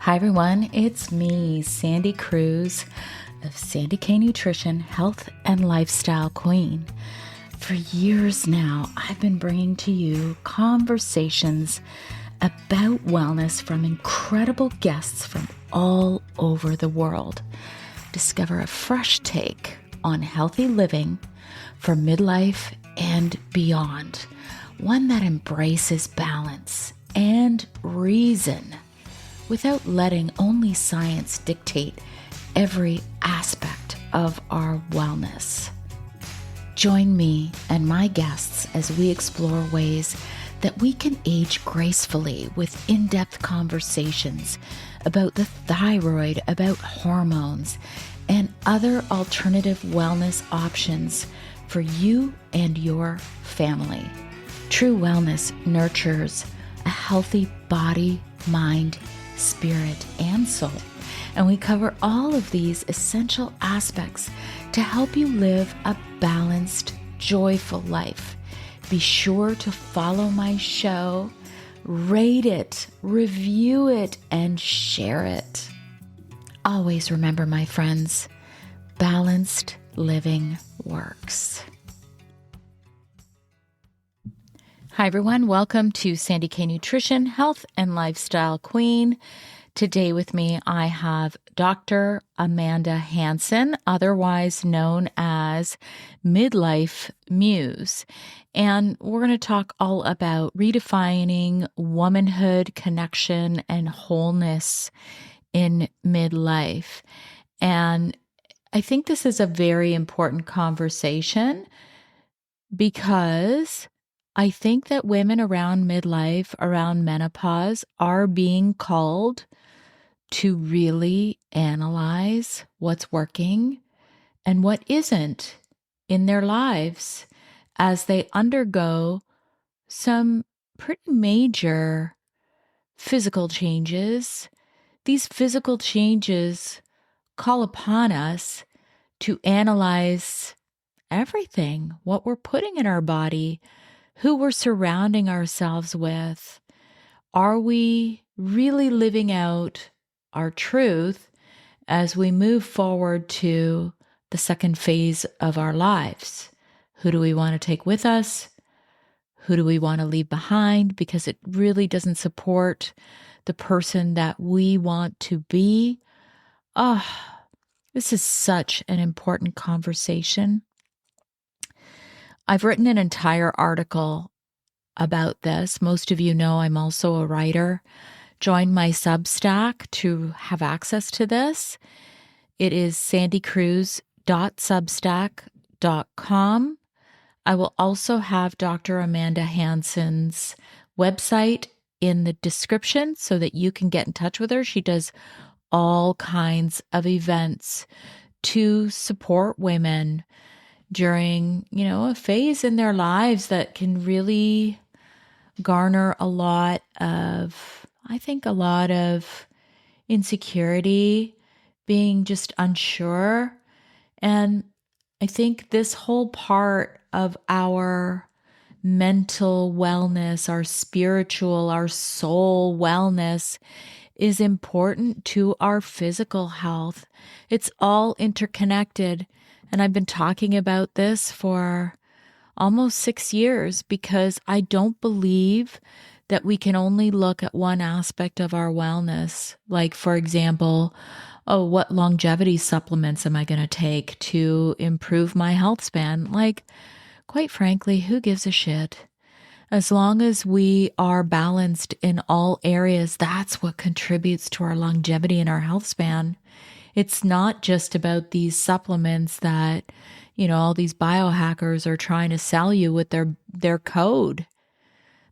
Hi everyone, it's me, Sandy Cruz of Sandy K Nutrition, Health and Lifestyle Queen. For years now, I've been bringing to you conversations about wellness from incredible guests from all over the world. Discover a fresh take on healthy living for midlife and beyond, one that embraces balance and reason, without letting only science dictate every aspect of our wellness. Join me and my guests as we explore ways that we can age gracefully with in-depth conversations about the thyroid, about hormones, and other alternative wellness options for you and your family. True wellness nurtures a healthy body, mind, spirit, and soul. And we cover all of these essential aspects to help you live a balanced, joyful life. Be sure to follow my show, rate it, review it, and share it. Always remember, my friends, balanced living works. Hi everyone, welcome to Sandy K Nutrition, Health and Lifestyle Queen. Today with me I have Dr. Amanda Hanson, otherwise known as Midlife Muse. And we're going to talk all about redefining womanhood, connection, and wholeness in midlife. And I think this is a very important conversation because I think that women around midlife, around menopause, are being called to really analyze what's working and what isn't in their lives as they undergo some pretty major physical changes. These physical changes call upon us to analyze everything, what we're putting in our body, who we're surrounding ourselves with. Are we really living out our truth as we move forward to the second phase of our lives? Who do we want to take with us? Who do we want to leave behind because it really doesn't support the person that we want to be? This is such an important conversation. I've written an entire article about this. Most of you know I'm also a writer. Join my Substack to have access to this. It is sandycruz.substack.com. I will also have Dr. Amanda Hanson's website in the description so that you can get in touch with her. She does all kinds of events to support women during, a phase in their lives that can really garner a lot of insecurity, being just unsure. And I think this whole part of our mental wellness, our spiritual, our soul wellness is important to our physical health. It's all interconnected. And I've been talking about this for almost 6 years because I don't believe that we can only look at one aspect of our wellness. Like, for example, what longevity supplements am I going to take to improve my health span? Like, quite frankly, who gives a shit? As long as we are balanced in all areas, that's what contributes to our longevity and our health span. It's not just about these supplements that, all these biohackers are trying to sell you with their code.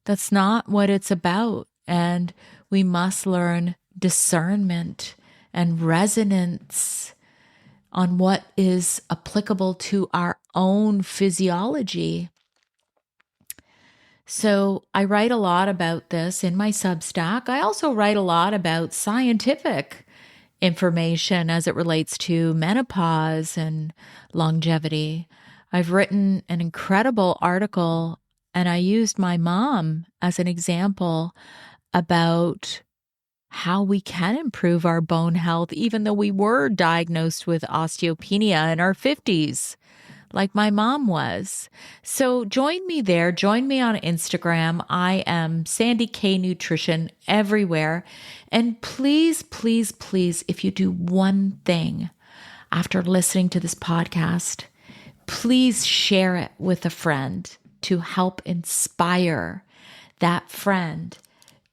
That's not what it's about. And we must learn discernment and resonance on what is applicable to our own physiology. So I write a lot about this in my Substack. I also write a lot about scientific information as it relates to menopause and longevity. I've written an incredible article, and I used my mom as an example about how we can improve our bone health, even though we were diagnosed with osteopenia in our 50s, like my mom was. So join me there. Join me on Instagram. I am Sandy K Nutrition everywhere. And please, please, please, if you do one thing after listening to this podcast, please share it with a friend to help inspire that friend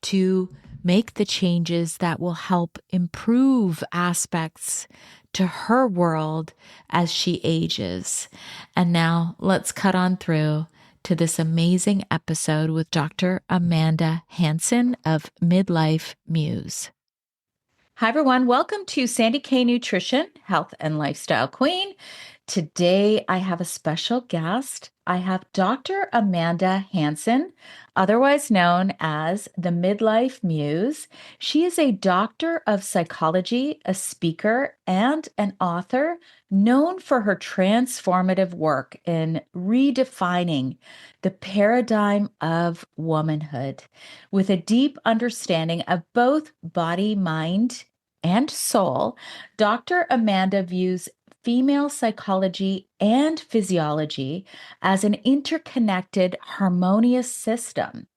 to make the changes that will help improve aspects to her world as she ages. And now let's cut on through to this amazing episode with Dr. Amanda Hanson of Midlife Muse. Hi, everyone. Welcome to Sandy K Nutrition, Health and Lifestyle Queen. Today, I have a special guest. I have Dr. Amanda Hanson, otherwise known as the Midlife Muse. She is a doctor of psychology, a speaker, and an author known for her transformative work in redefining the paradigm of womanhood with a deep understanding of both body, mind, and soul. Dr. Amanda views female psychology and physiology as an interconnected, harmonious system,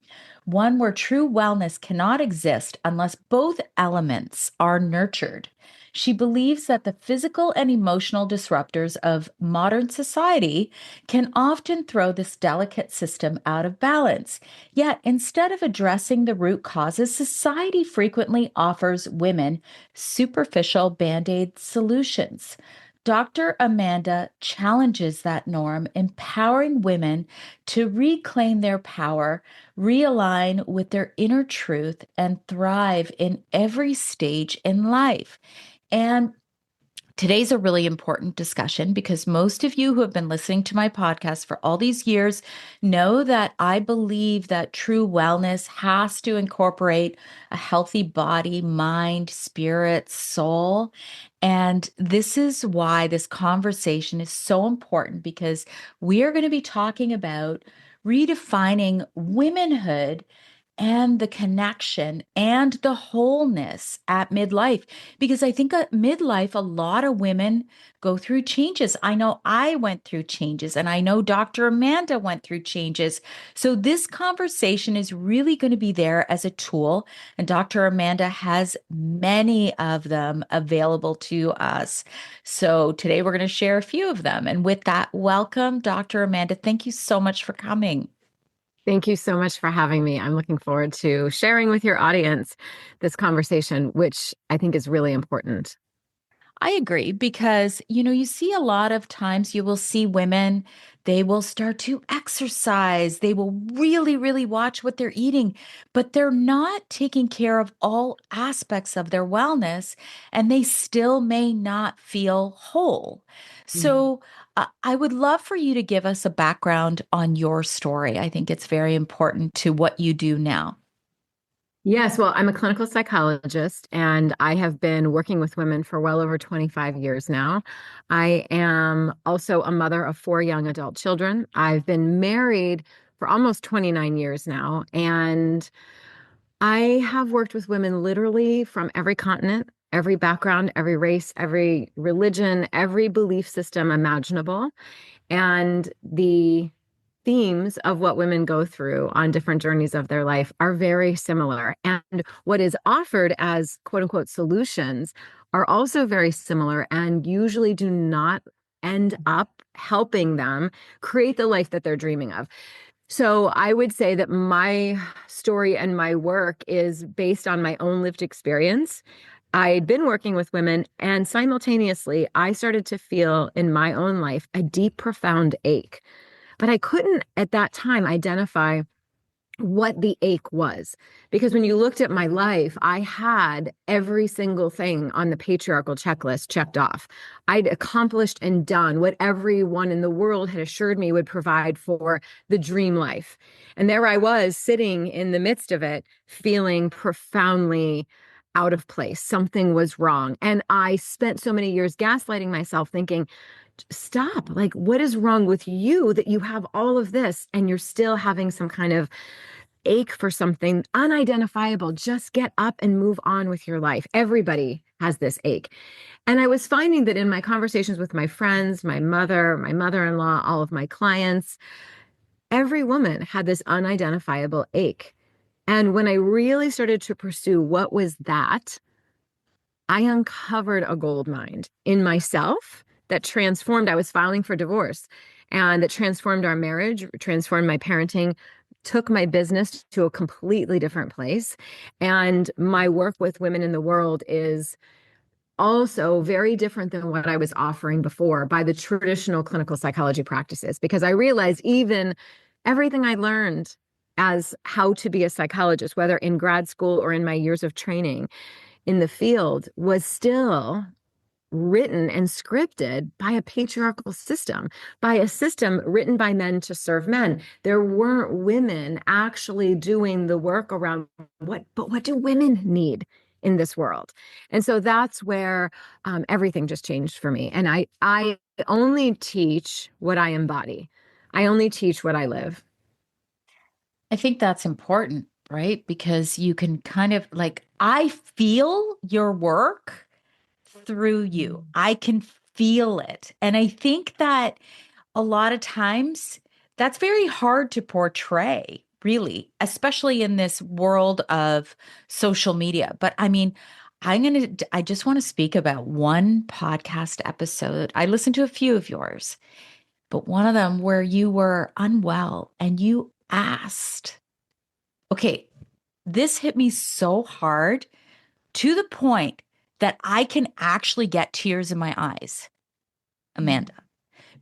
one where true wellness cannot exist unless both elements are nurtured. She believes that the physical and emotional disruptors of modern society can often throw this delicate system out of balance. Yet, instead of addressing the root causes, society frequently offers women superficial band-aid solutions. Dr. Amanda challenges that norm, empowering women to reclaim their power, realign with their inner truth, and thrive in every stage in life. And today's a really important discussion because most of you who have been listening to my podcast for all these years know that I believe that true wellness has to incorporate a healthy body, mind, spirit, soul. And this is why this conversation is so important because we are going to be talking about redefining womanhood and the connection and the wholeness at midlife. Because I think at midlife, a lot of women go through changes. I know I went through changes, and I know Dr. Amanda went through changes. So this conversation is really going to be there as a tool. And Dr. Amanda has many of them available to us. So today we're going to share a few of them. And with that, welcome, Dr. Amanda. Thank you so much for coming. Thank you so much for having me. I'm looking forward to sharing with your audience this conversation, which I think is really important. I agree because, you see a lot of times you will see women, they will start to exercise. They will really, really watch what they're eating, but they're not taking care of all aspects of their wellness and they still may not feel whole. So, I would love for you to give us a background on your story. I think it's very important to what you do now. Yes, well, I'm a clinical psychologist and I have been working with women for well over 25 years now. I am also a mother of four young adult children. I've been married for almost 29 years now, and I have worked with women literally from every continent, every background, every race, every religion, every belief system imaginable. And the themes of what women go through on different journeys of their life are very similar. And what is offered as quote unquote solutions are also very similar and usually do not end up helping them create the life that they're dreaming of. So I would say that my story and my work is based on my own lived experience. I'd been working with women, and simultaneously, I started to feel in my own life a deep, profound ache. But I couldn't at that time identify what the ache was. Because when you looked at my life, I had every single thing on the patriarchal checklist checked off. I'd accomplished and done what everyone in the world had assured me would provide for the dream life. And there I was sitting in the midst of it, feeling profoundly out of place. Something was wrong. And I spent so many years gaslighting myself, thinking, stop. Like, what is wrong with you that you have all of this and you're still having some kind of ache for something unidentifiable. Just get up and move on with your life. Everybody has this ache. And I was finding that in my conversations with my friends, my mother-in-law, all of my clients, every woman had this unidentifiable ache. And when I really started to pursue what was that, I uncovered a gold mine in myself that transformed. I was filing for divorce and that transformed our marriage, transformed my parenting, took my business to a completely different place. And my work with women in the world is also very different than what I was offering before by the traditional clinical psychology practices, because I realized even everything I learned as how to be a psychologist, whether in grad school or in my years of training in the field, was still written and scripted by a patriarchal system, by a system written by men to serve men. There weren't women actually doing the work around what do women need in this world? And so that's where everything just changed for me. And I only teach what I embody. I only teach what I live. I think that's important, right? Because you can kind of like, I feel your work through you. I can feel it. And I think that a lot of times that's very hard to portray, really, especially in this world of social media. But I mean, I just want to speak about one podcast episode. I listened to a few of yours, but one of them where you were unwell and you asked, okay, this hit me so hard to the point that I can actually get tears in my eyes, Amanda,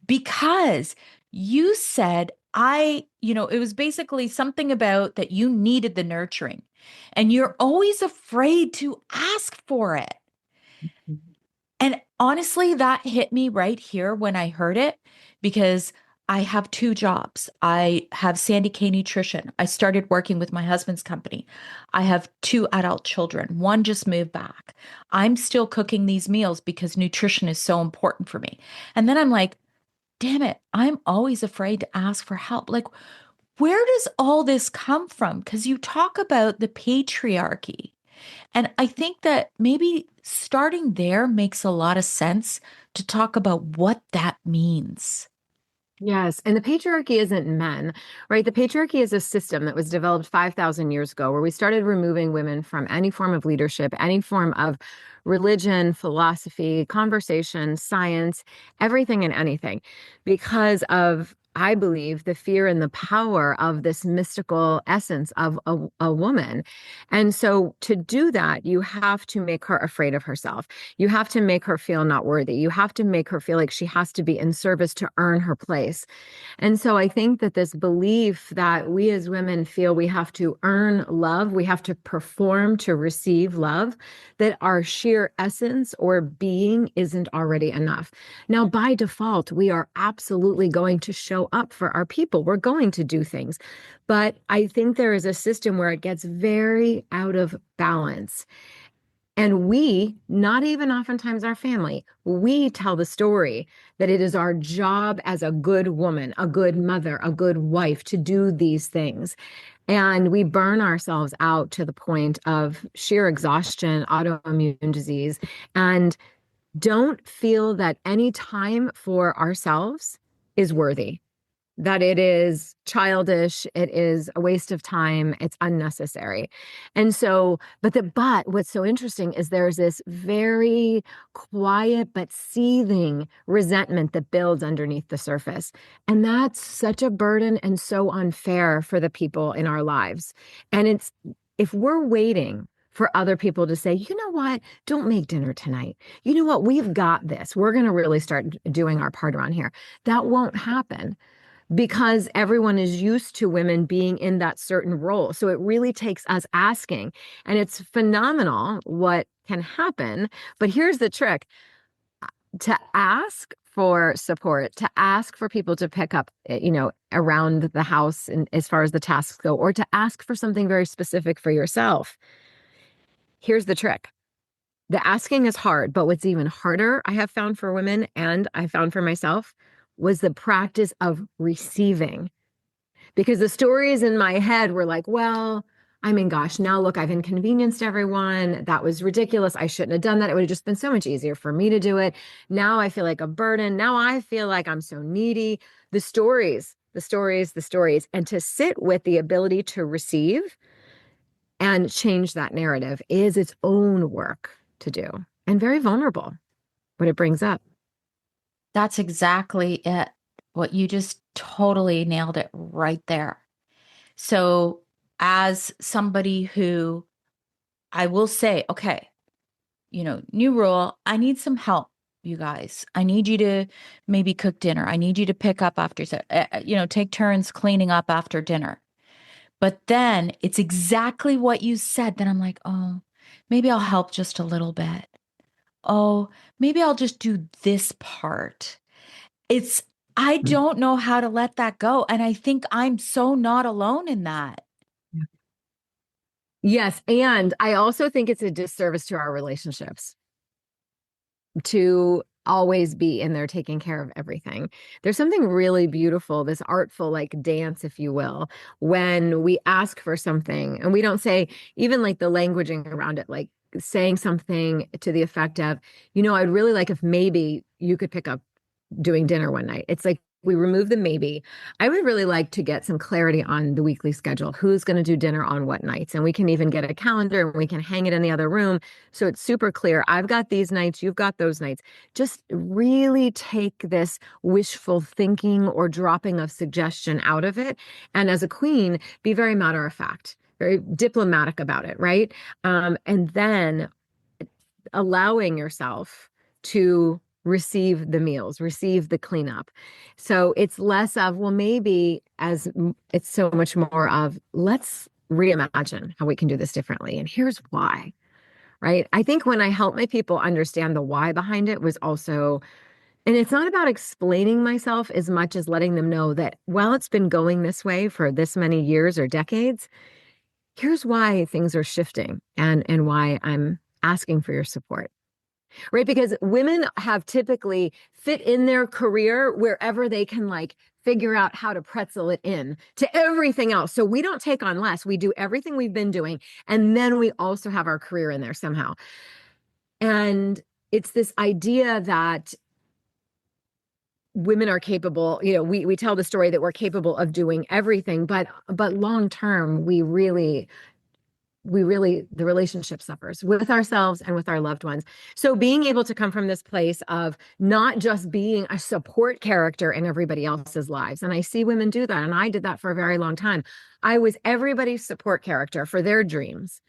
because you said, it was basically something about that you needed the nurturing and you're always afraid to ask for it. And honestly, that hit me right here when I heard it because I have two jobs. I have Sandy K Nutrition. I started working with my husband's company. I have two adult children. One just moved back. I'm still cooking these meals because nutrition is so important for me. And then I'm like, damn it, I'm always afraid to ask for help. Like, where does all this come from? Because you talk about the patriarchy. And I think that maybe starting there makes a lot of sense to talk about what that means. Yes. And the patriarchy isn't men, right? The patriarchy is a system that was developed 5,000 years ago where we started removing women from any form of leadership, any form of religion, philosophy, conversation, science, everything and anything because of, I believe, the fear and the power of this mystical essence of a woman. And so to do that, you have to make her afraid of herself. You have to make her feel not worthy. You have to make her feel like she has to be in service to earn her place. And so I think that this belief that we as women feel we have to earn love, we have to perform to receive love, that our sheer essence or being isn't already enough. Now, by default, we are absolutely going to show up for our people. We're going to do things. But I think there is a system where it gets very out of balance. And we, not even oftentimes our family, we tell the story that it is our job as a good woman, a good mother, a good wife to do these things. And we burn ourselves out to the point of sheer exhaustion, autoimmune disease, and don't feel that any time for ourselves is worthy, that it is childish, it is a waste of time, it's unnecessary. And so, but what's so interesting is there's this very quiet but seething resentment that builds underneath the surface. And that's such a burden and so unfair for the people in our lives. And it's if we're waiting for other people to say, you know what, don't make dinner tonight. You know what, we've got this. We're going to really start doing our part around here. That won't happen because everyone is used to women being in that certain role. So it really takes us asking. And it's phenomenal what can happen. But here's the trick to ask for support, to ask for people to pick up, around the house and as far as the tasks go, or to ask for something very specific for yourself. Here's the trick. The asking is hard, but what's even harder, I have found for women and I found for myself, was the practice of receiving. because the stories in my head were like, well, I mean, gosh, now look, I've inconvenienced everyone. That was ridiculous. I shouldn't have done that. It would have just been so much easier for me to do it. Now I feel like a burden. Now I feel like I'm so needy. The stories, the stories, the stories. And to sit with the ability to receive and change that narrative is its own work to do, and very vulnerable, what it brings up. That's exactly it. What you just totally nailed it right there. So, as somebody who I will say, okay, new rule, I need some help, you guys. I need you to maybe cook dinner. I need you to pick up after, take turns cleaning up after dinner. But then it's exactly what you said. Then I'm like, oh, maybe I'll help just a little bit. Oh, maybe I'll just do this part. It's, I don't know how to let that go. And I think I'm so not alone in that. Yes. And I also think it's a disservice to our relationships to always be in there taking care of everything. There's something really beautiful, this artful like dance, if you will, when we ask for something and we don't say, even like the languaging around it, like saying something to the effect of, I'd really like if maybe you could pick up doing dinner one night. It's like we remove the maybe. I would really like to get some clarity on the weekly schedule. Who's going to do dinner on what nights? And we can even get a calendar and we can hang it in the other room. So it's super clear. I've got these nights, you've got those nights. Just really take this wishful thinking or dropping of suggestion out of it. And as a queen, be very matter of fact, very diplomatic about it, right? And then allowing yourself to receive the meals, receive the cleanup. So it's less of, well, maybe as it's so much more of, let's reimagine how we can do this differently. And here's why, right? I think when I help my people understand the why behind it was also, and it's not about explaining myself as much as letting them know that while it's been going this way for this many years or decades, here's why things are shifting and why I'm asking for your support. Right? Because women have typically fit in their career wherever they can like figure out how to pretzel it in to everything else. So we don't take on less. We do everything we've been doing. And then we also have our career in there somehow. And it's this idea that women are capable, we tell the story that we're capable of doing everything, but long term, the relationship suffers with ourselves and with our loved ones. So being able to come from this place of not just being a support character in everybody else's lives. And I see women do that. And I did that for a very long time. I was everybody's support character for their dreams.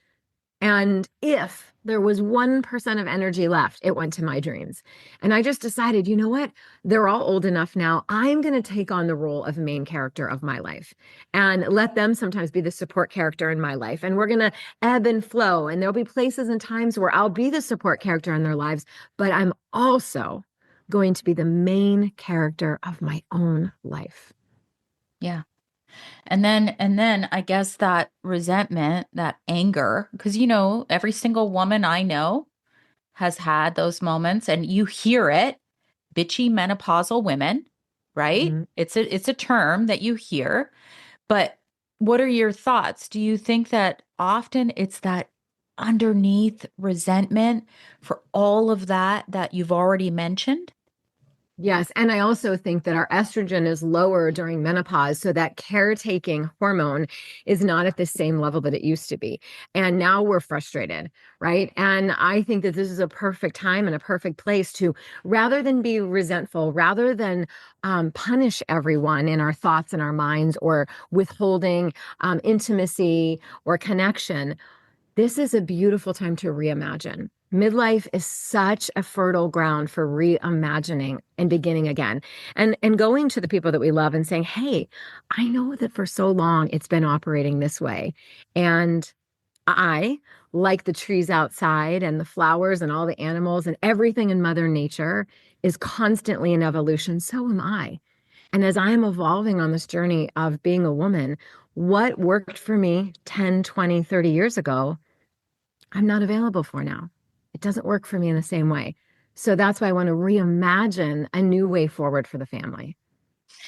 And if there was 1% of energy left, it went to my dreams. And I just decided, you know what? They're all old enough now. I'm going to take on the role of main character of my life and let them sometimes be the support character in my life. And we're going to ebb and flow. And there'll be places and times where I'll be the support character in their lives, but I'm also going to be the main character of my own life. Yeah. And then I guess that resentment, that anger, because every single woman I know has had those moments and you hear it, bitchy menopausal women, right? Mm-hmm. It's a term that you hear, but what are your thoughts? Do you think that often it's that underneath resentment for all of that you've already mentioned? Yes. And I also think that our estrogen is lower during menopause. So that caretaking hormone is not at the same level that it used to be. And now we're frustrated, right? And I think that this is a perfect time and a perfect place to, rather than be resentful, rather than punish everyone in our thoughts and our minds or withholding intimacy or connection, this is a beautiful time to reimagine. Midlife is such a fertile ground for reimagining and beginning again. And going to the people that we love and saying, "Hey, I know that for so long it's been operating this way. And I, like the trees outside and the flowers and all the animals and everything in Mother Nature, is constantly in evolution. So am I. And as I am evolving on this journey of being a woman, what worked for me 10, 20, 30 years ago I'm not available for now. It doesn't work for me in the same way. So that's why I want to reimagine a new way forward for the family,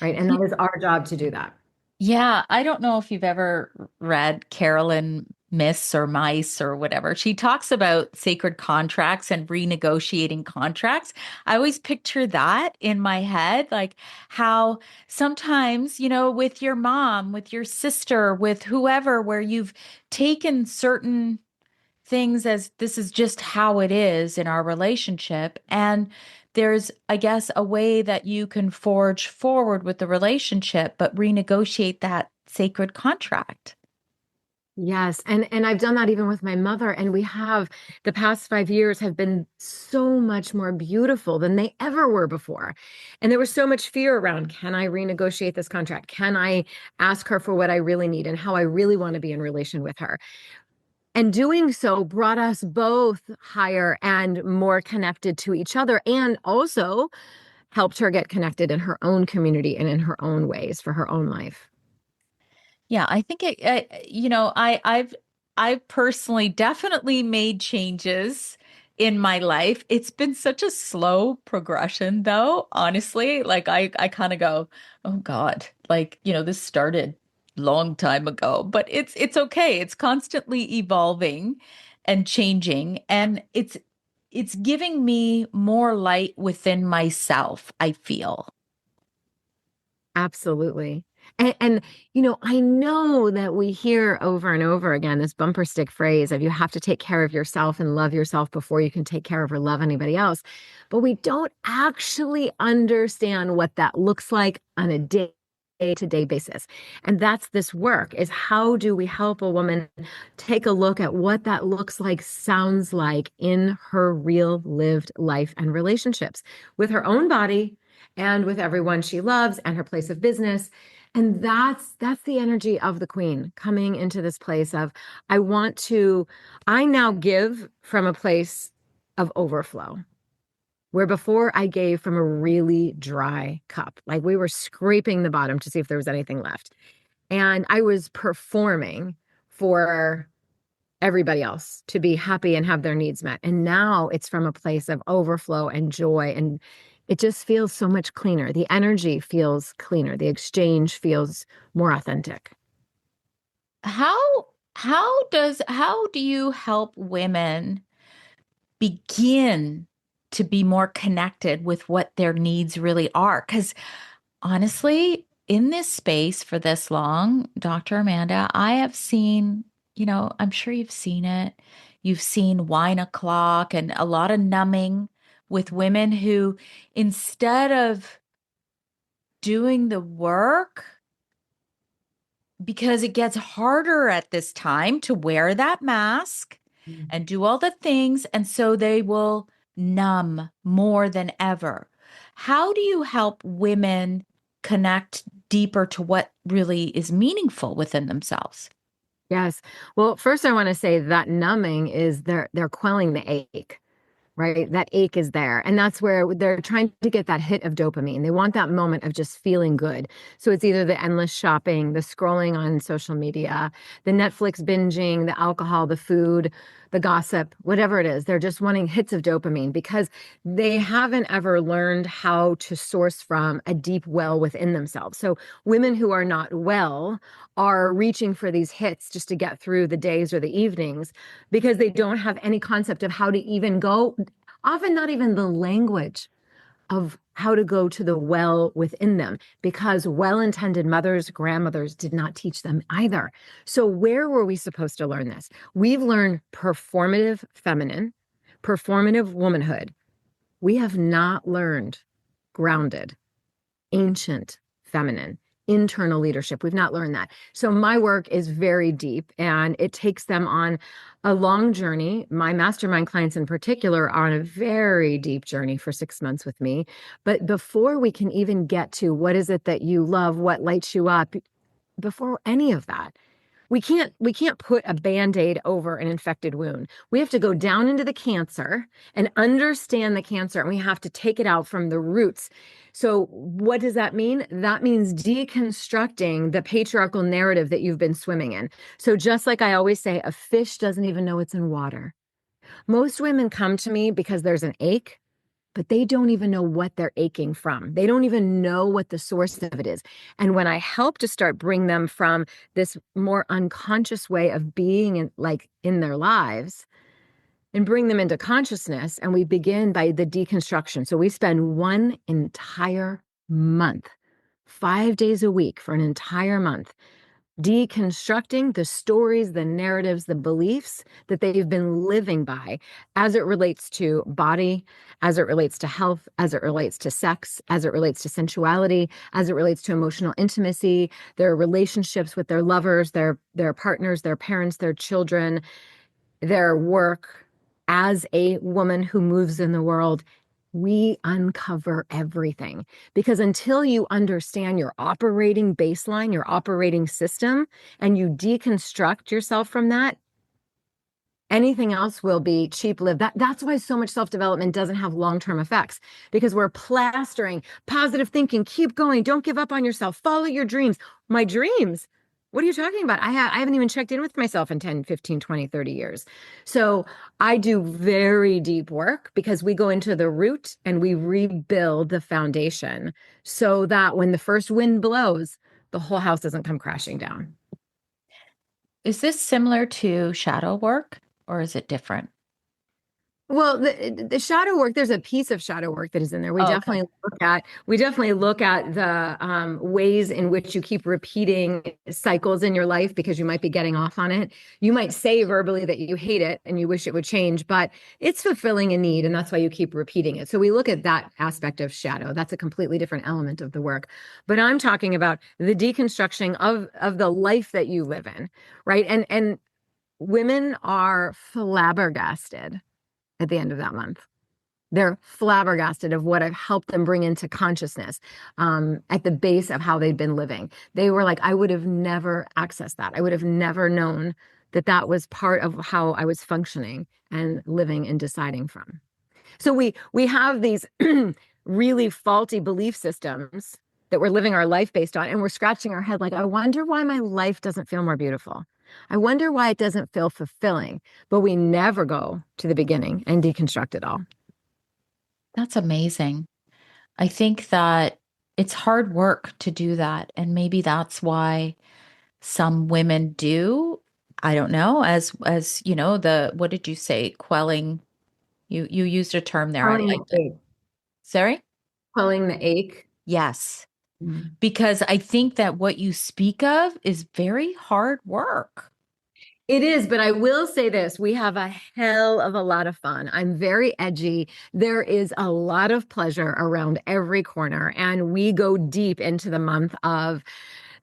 right? And that is our job to do that. Yeah, I don't know if you've ever read Carolyn Myths or Mice or whatever. She talks about sacred contracts and renegotiating contracts. I always picture that in my head, like how sometimes, with your mom, with your sister, with whoever, where you've taken certain things as this is just how it is in our relationship. And there's, I guess, a way that you can forge forward with the relationship, but renegotiate that sacred contract. Yes, and I've done that even with my mother, and we have the past 5 years have been so much more beautiful than they ever were before. And there was so much fear around, can I renegotiate this contract? Can I ask her for what I really need and how I really want to be in relation with her? And doing so brought us both higher and more connected to each other, and also helped her get connected in her own community and in her own ways for her own life. Yeah, I think I've personally definitely made changes in my life. It's been such a slow progression though, honestly. Like I kind of go, "Oh God, like, this started long time ago." But it's okay. It's constantly evolving and changing, and it's giving me more light within myself, I feel. Absolutely. And I know that we hear over and over again this bumper stick phrase of you have to take care of yourself and love yourself before you can take care of or love anybody else. But we don't actually understand what that looks like on a to day basis. And that's this work is how do we help a woman take a look at what that looks like, sounds like in her real lived life and relationships with her own body and with everyone she loves and her place of business. And that's the energy of the queen coming into this place of I now give from a place of overflow, where before I gave from a really dry cup. Like we were scraping the bottom to see if there was anything left. And I was performing for everybody else to be happy and have their needs met. And now it's from a place of overflow and joy. And it just feels so much cleaner. The energy feels cleaner. The exchange feels more authentic. How how do you help women begin to be more connected with what their needs really are? Because honestly, in this space for this long, Dr. Amanda, I have seen, I'm sure you've seen it. You've seen wine o'clock and a lot of numbing with women who, instead of doing the work, because it gets harder at this time to wear that mask and do all the things. And so they will numb more than ever. How do you help women connect deeper to what really is meaningful within themselves? Yes. Well, first I want to say that numbing is they're quelling the ache. Right? That ache is there. And that's where they're trying to get that hit of dopamine. They want that moment of just feeling good. So it's either the endless shopping, the scrolling on social media, the Netflix binging, the alcohol, the food, the gossip, whatever it is. They're just wanting hits of dopamine because they haven't ever learned how to source from a deep well within themselves. So women who are not well are reaching for these hits just to get through the days or the evenings because they don't have any concept of how to even go, often not even the language of how to go to the well within them, because well-intended mothers, grandmothers did not teach them either. So where were we supposed to learn this? We've learned performative feminine, performative womanhood. We have not learned grounded, ancient feminine, internal leadership. We've not learned that. So my work is very deep and it takes them on a long journey. My mastermind clients in particular are on a very deep journey for 6 months with me. But before we can even get to what is it that you love, what lights you up, before any of that, we can't put a band-aid over an infected wound. We have to go down into the cancer and understand the cancer, and we have to take it out from the roots. So what does that mean? That means deconstructing the patriarchal narrative that you've been swimming in. So just like I always say, a fish doesn't even know it's in water. Most women come to me because there's an ache, but they don't even know what they're aching from. They don't even know what the source of it is. And when I help to start bring them from this more unconscious way of being in their lives and bring them into consciousness, and we begin by the deconstruction. So we spend one entire month, 5 days a week for an entire month, deconstructing the stories, the narratives, the beliefs that they've been living by as it relates to body, as it relates to health, as it relates to sex, as it relates to sensuality, as it relates to emotional intimacy, their relationships with their lovers, their partners, their parents, their children, their work as a woman who moves in the world. We uncover everything, because until you understand your operating baseline, your operating system, and you deconstruct yourself from that, anything else will be cheap lived. That's why so much self-development doesn't have long-term effects, because we're plastering positive thinking, keep going, don't give up on yourself, follow your dreams. My dreams? What are you talking about? I haven't even checked in with myself in 10, 15, 20, 30 years. So I do very deep work, because we go into the root and we rebuild the foundation so that when the first wind blows, the whole house doesn't come crashing down. Is this similar to shadow work or is it different? Well, the shadow work, there's a piece of shadow work that is in there. Oh, okay. We definitely look at the ways in which you keep repeating cycles in your life because you might be getting off on it. You might say verbally that you hate it and you wish it would change, but it's fulfilling a need, and that's why you keep repeating it. So we look at that aspect of shadow. That's a completely different element of the work. But I'm talking about the deconstruction of the life that you live in, right? And women are flabbergasted at the end of that month. They're flabbergasted of what I've helped them bring into consciousness at the base of how they'd been living. They were like, I would have never accessed that. I would have never known that that was part of how I was functioning and living and deciding from. So we have these really faulty belief systems that we're living our life based on, and we're scratching our head like, I wonder why my life doesn't feel more beautiful. I wonder why it doesn't feel fulfilling. But we never go to the beginning and deconstruct it all. That's amazing. I think that it's hard work to do that. And maybe that's why some women do. I don't know, as you know, the what did you say? Quelling. You used a term there. I Quelling liked the it. ache. Sorry? Quelling the ache. Yes. Mm. Because I think that what you speak of is very hard work. It is, but I will say this, we have a hell of a lot of fun. I'm very edgy. There is a lot of pleasure around every corner, and we go deep into the month of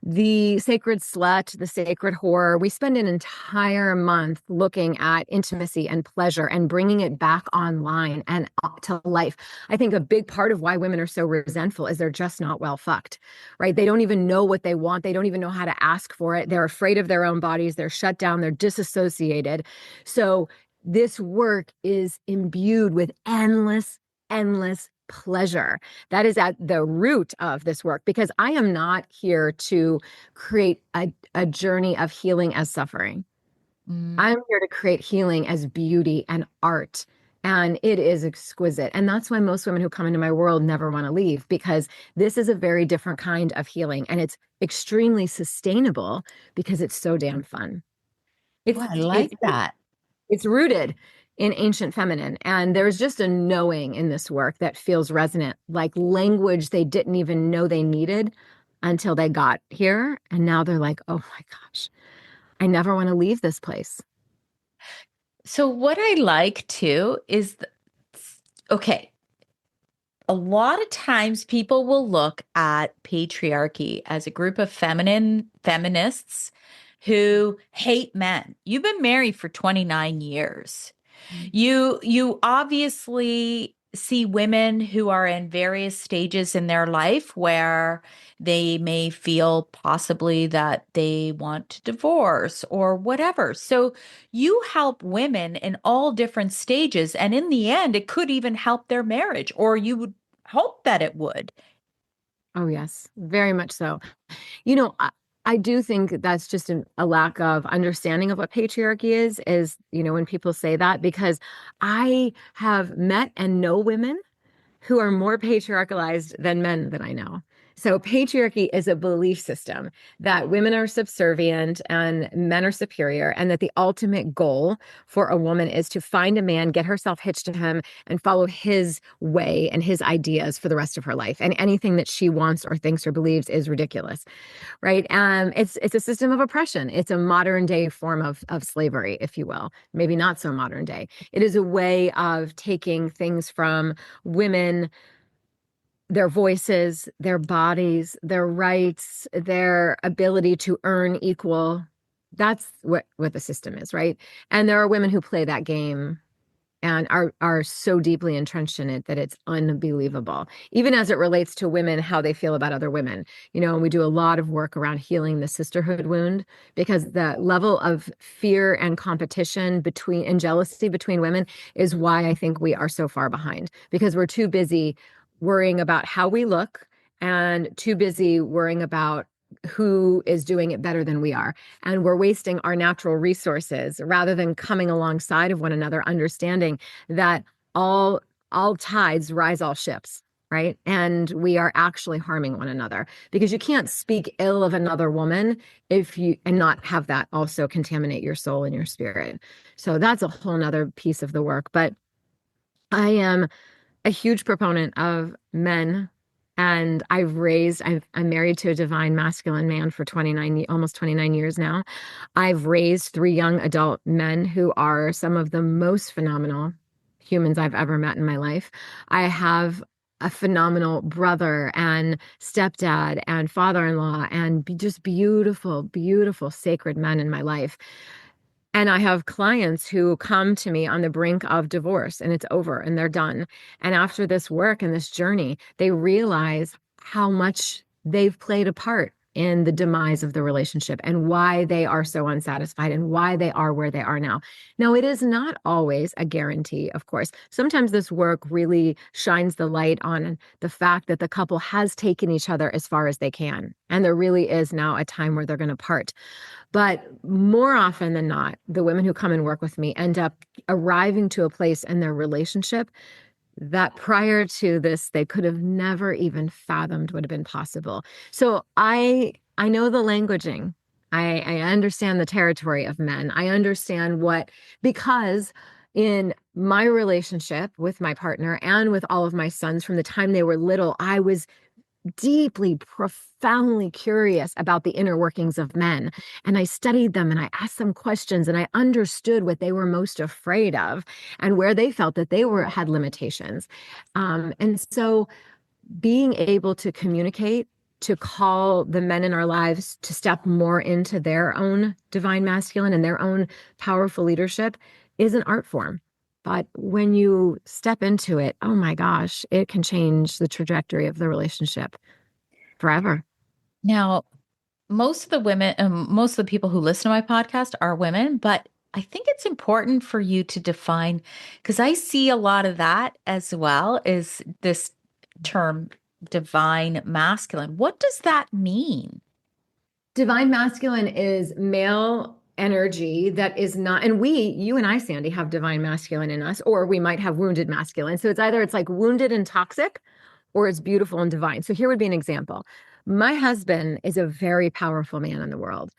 the sacred slut, the sacred whore. We spend an entire month looking at intimacy and pleasure and bringing it back online and to life. I think a big part of why women are so resentful is they're just not well fucked, right? They don't even know what they want. They don't even know how to ask for it. They're afraid of their own bodies. They're shut down. They're disassociated. So this work is imbued with endless pleasure. That is at the root of this work, because I am not here to create a journey of healing as suffering. Mm. I'm here to create healing as beauty and art. And it is exquisite. And that's why most women who come into my world never want to leave, because this is a very different kind of healing. And it's extremely sustainable because it's so damn fun. Oh, It's I it's like that. it's rooted in ancient feminine. And there's just a knowing in this work that feels resonant, like language they didn't even know they needed until they got here. And now they're like, oh my gosh, I never want to leave this place. So what I like too is okay, a lot of times people will look at patriarchy as a group of feminists who hate men. You've been married for 29 years. You obviously see women who are in various stages in their life where they may feel possibly that they want to divorce or whatever. So you help women in all different stages, and in the end it could even help their marriage, or you would hope that it would. Oh, yes, very much so. You know, I do think that's just a lack of understanding of what patriarchy is, when people say that, because I have met and know women who are more patriarchalized than men that I know. So patriarchy is a belief system that women are subservient and men are superior, and that the ultimate goal for a woman is to find a man, get herself hitched to him, and follow his way and his ideas for the rest of her life. And anything that she wants or thinks or believes is ridiculous, right? It's a system of oppression. It's a modern day form of slavery, if you will. Maybe not so modern day. It is a way of taking things from women, their voices, their bodies, their rights, their ability to earn equal. That's what the system is, right? And there are women who play that game and are so deeply entrenched in it that it's unbelievable. Even as it relates to women, how they feel about other women. And we do a lot of work around healing the sisterhood wound, because the level of fear and competition and jealousy between women is why I think we are so far behind, because we're too busy worrying about how we look and too busy worrying about who is doing it better than we are. And we're wasting our natural resources rather than coming alongside of one another, understanding that all tides rise all ships, right? And we are actually harming one another, because you can't speak ill of another woman and not have that also contaminate your soul and your spirit. So that's a whole nother piece of the work. But I am a huge proponent of men. And I'm married to a divine masculine man for almost 29 years now. I've raised three young adult men who are some of the most phenomenal humans I've ever met in my life. I have a phenomenal brother and stepdad and father-in-law and just beautiful, beautiful, sacred men in my life. And I have clients who come to me on the brink of divorce and it's over and they're done. And after this work and this journey, they realize how much they've played a part in the demise of the relationship and why they are so unsatisfied and why they are where they are now. Now, it is not always a guarantee, of course. Sometimes this work really shines the light on the fact that the couple has taken each other as far as they can. And there really is now a time where they're going to part. But more often than not, the women who come and work with me end up arriving to a place in their relationship that prior to this, they could have never even fathomed would have been possible. So I know the languaging. I understand the territory of men. I understand because in my relationship with my partner and with all of my sons from the time they were little, I was deeply, profoundly curious about the inner workings of men. And I studied them and I asked them questions and I understood what they were most afraid of and where they felt that had limitations. And so being able to communicate, to call the men in our lives to step more into their own divine masculine and their own powerful leadership is an art form. But when you step into it, oh my gosh, it can change the trajectory of the relationship forever. Now, most of the women, most of the people who listen to my podcast are women, but I think it's important for you to define, because I see a lot of that as well, is this term divine masculine. What does that mean? Divine masculine is male energy that is not, and you and I, Sandy, have divine masculine in us, or we might have wounded masculine. So it's like wounded and toxic, or it's beautiful and divine. So here would be an example. My husband is a very powerful man in the world.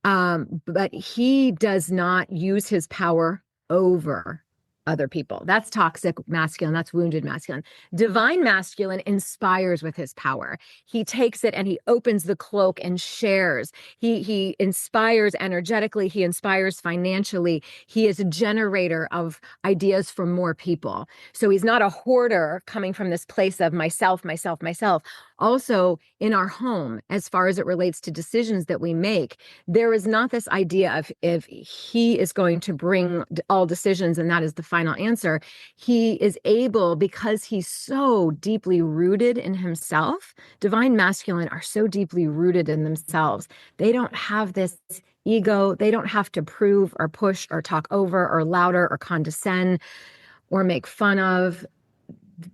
But he does not use his power over other people. That's toxic masculine. That's wounded masculine. Divine masculine inspires with his power. He takes it and he opens the cloak and shares. He inspires energetically. He inspires financially. He is a generator of ideas for more people. So he's not a hoarder coming from this place of myself, myself, myself. Also, in our home, as far as it relates to decisions that we make, there is not this idea of if he is going to bring all decisions and that is the final answer. He is able, because he's so deeply rooted in himself. Divine masculine are so deeply rooted in themselves. They don't have this ego. They don't have to prove or push or talk over or louder or condescend or make fun of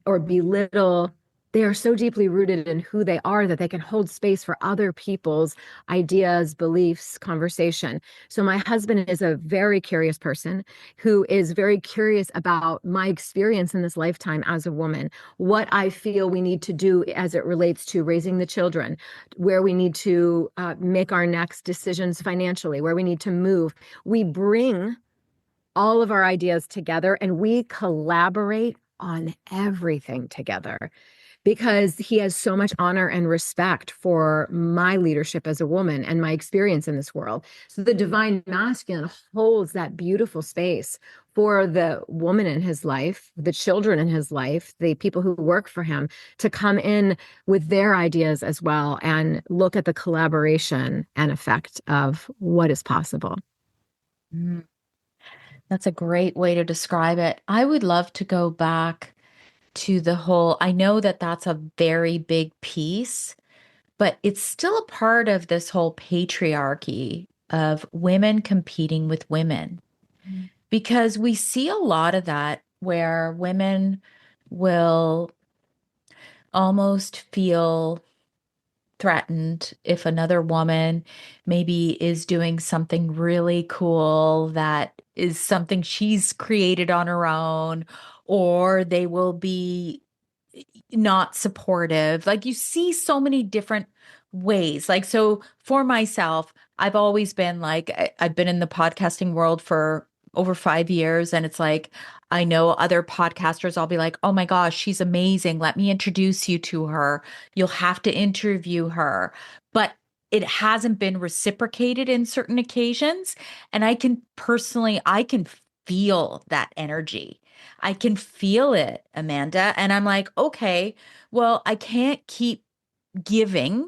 or belittle. they are so deeply rooted in who they are that they can hold space for other people's ideas, beliefs, conversation. So my husband is a very curious person who is very curious about my experience in this lifetime as a woman, what I feel we need to do as it relates to raising the children, where we need to make our next decisions financially, where we need to move. We bring all of our ideas together and we collaborate on everything together because he has so much honor and respect for my leadership as a woman and my experience in this world. So the divine masculine holds that beautiful space for the woman in his life, the children in his life, the people who work for him to come in with their ideas as well and look at the collaboration and effect of what is possible. Mm, that's a great way to describe it. I would love to go back to the whole, I know that that's a very big piece, but it's still a part of this whole patriarchy of women competing with women because we see a lot of that where women will almost feel threatened if another woman maybe is doing something really cool that is something she's created on her own, or they will be not supportive. Like you see so many different ways. Like, so for myself, I've always been like, I've been in the podcasting world for over 5 years. And it's like, I know other podcasters, I'll be like, oh my gosh, she's amazing. Let me introduce you to her. You'll have to interview her. But it hasn't been reciprocated in certain occasions. And I can feel that energy. I can feel it, Amanda. And I'm like, okay, well, I can't keep giving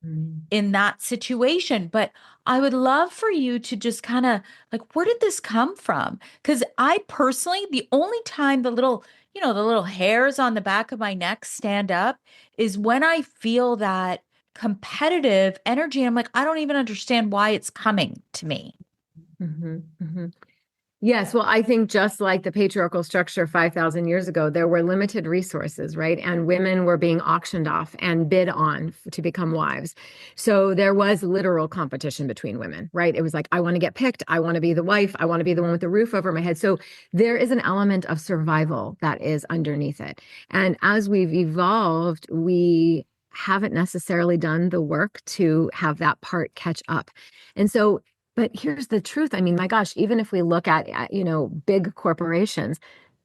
Mm. in that situation, but I would love for you to just kind of like, where did this come from? Because I personally, the only time the little hairs on the back of my neck stand up is when I feel that competitive energy. I'm like, I don't even understand why it's coming to me. Mhm, mhm. Yes, well, I think just like the patriarchal structure 5,000 years ago, there were limited resources, right? And women were being auctioned off and bid on to become wives. So there was literal competition between women, right? It was like, I want to get picked. I want to be the wife. I want to be the one with the roof over my head. So there is an element of survival that is underneath it. And as we've evolved, we haven't necessarily done the work to have that part catch up. And so but here's the truth. I mean, my gosh, even if we look at big corporations,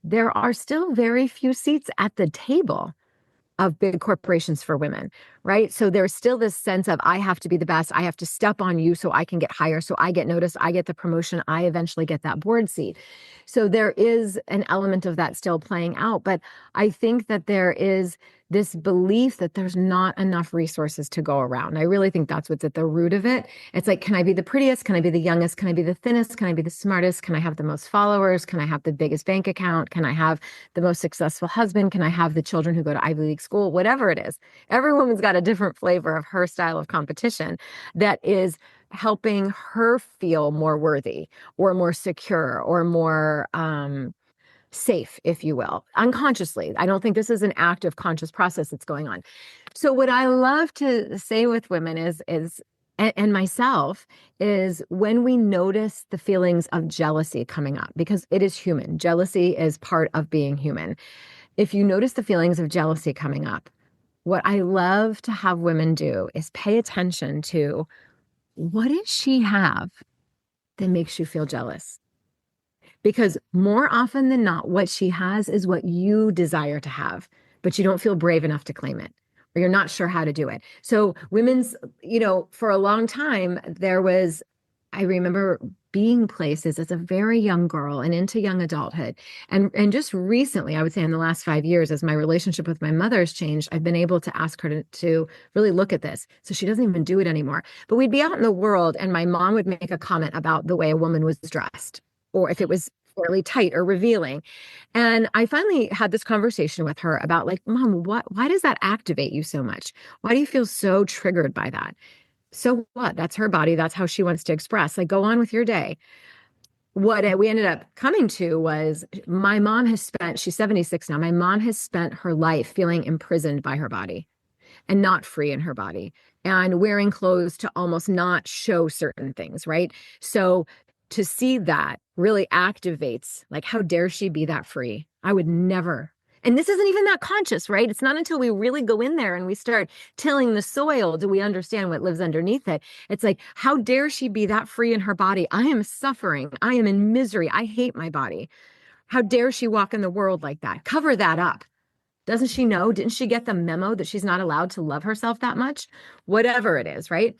there are still very few seats at the table of big corporations for women, right? So there's still this sense of I have to be the best. I have to step on you so I can get higher, so I get noticed, I get the promotion, I eventually get that board seat. So there is an element of that still playing out. But I think that there is this belief that there's not enough resources to go around. I really think that's what's at the root of it. It's like, can I be the prettiest? Can I be the youngest? Can I be the thinnest? Can I be the smartest? Can I have the most followers? Can I have the biggest bank account? Can I have the most successful husband? Can I have the children who go to Ivy League school? Whatever it is. Every woman's got a different flavor of her style of competition that is helping her feel more worthy or more secure or more safe, if you will, unconsciously. I don't think this is an active conscious process that's going on. So what I love to say with women and myself is when we notice the feelings of jealousy coming up, because it is human. Jealousy is part of being human. If you notice the feelings of jealousy coming up, what I love to have women do is pay attention to what does she have that makes you feel jealous? Because more often than not, what she has is what you desire to have, but you don't feel brave enough to claim it, or you're not sure how to do it. So, for a long time, I remember being places as a very young girl and into young adulthood. And just recently, I would say in the last 5 years, as my relationship with my mother has changed, I've been able to ask her to really look at this. So she doesn't even do it anymore. But we'd be out in the world, and my mom would make a comment about the way a woman was dressed or if it was fairly tight or revealing. And I finally had this conversation with her about like, Mom, why does that activate you so much? Why do you feel so triggered by that? So what? That's her body. That's how she wants to express. Like, go on with your day. what we ended up coming to was my mom has spent, she's 76 now. My mom has spent her life feeling imprisoned by her body and not free in her body and wearing clothes to almost not show certain things, right? So to see that really activates, like, how dare she be that free? I would never. And this isn't even that conscious, right? It's not until we really go in there and we start tilling the soil do we understand what lives underneath it. It's like, how dare she be that free in her body? I am suffering. I am in misery. I hate my body. How dare she walk in the world like that? Cover that up. Doesn't she know? Didn't she get the memo that she's not allowed to love herself that much? Whatever it is, right?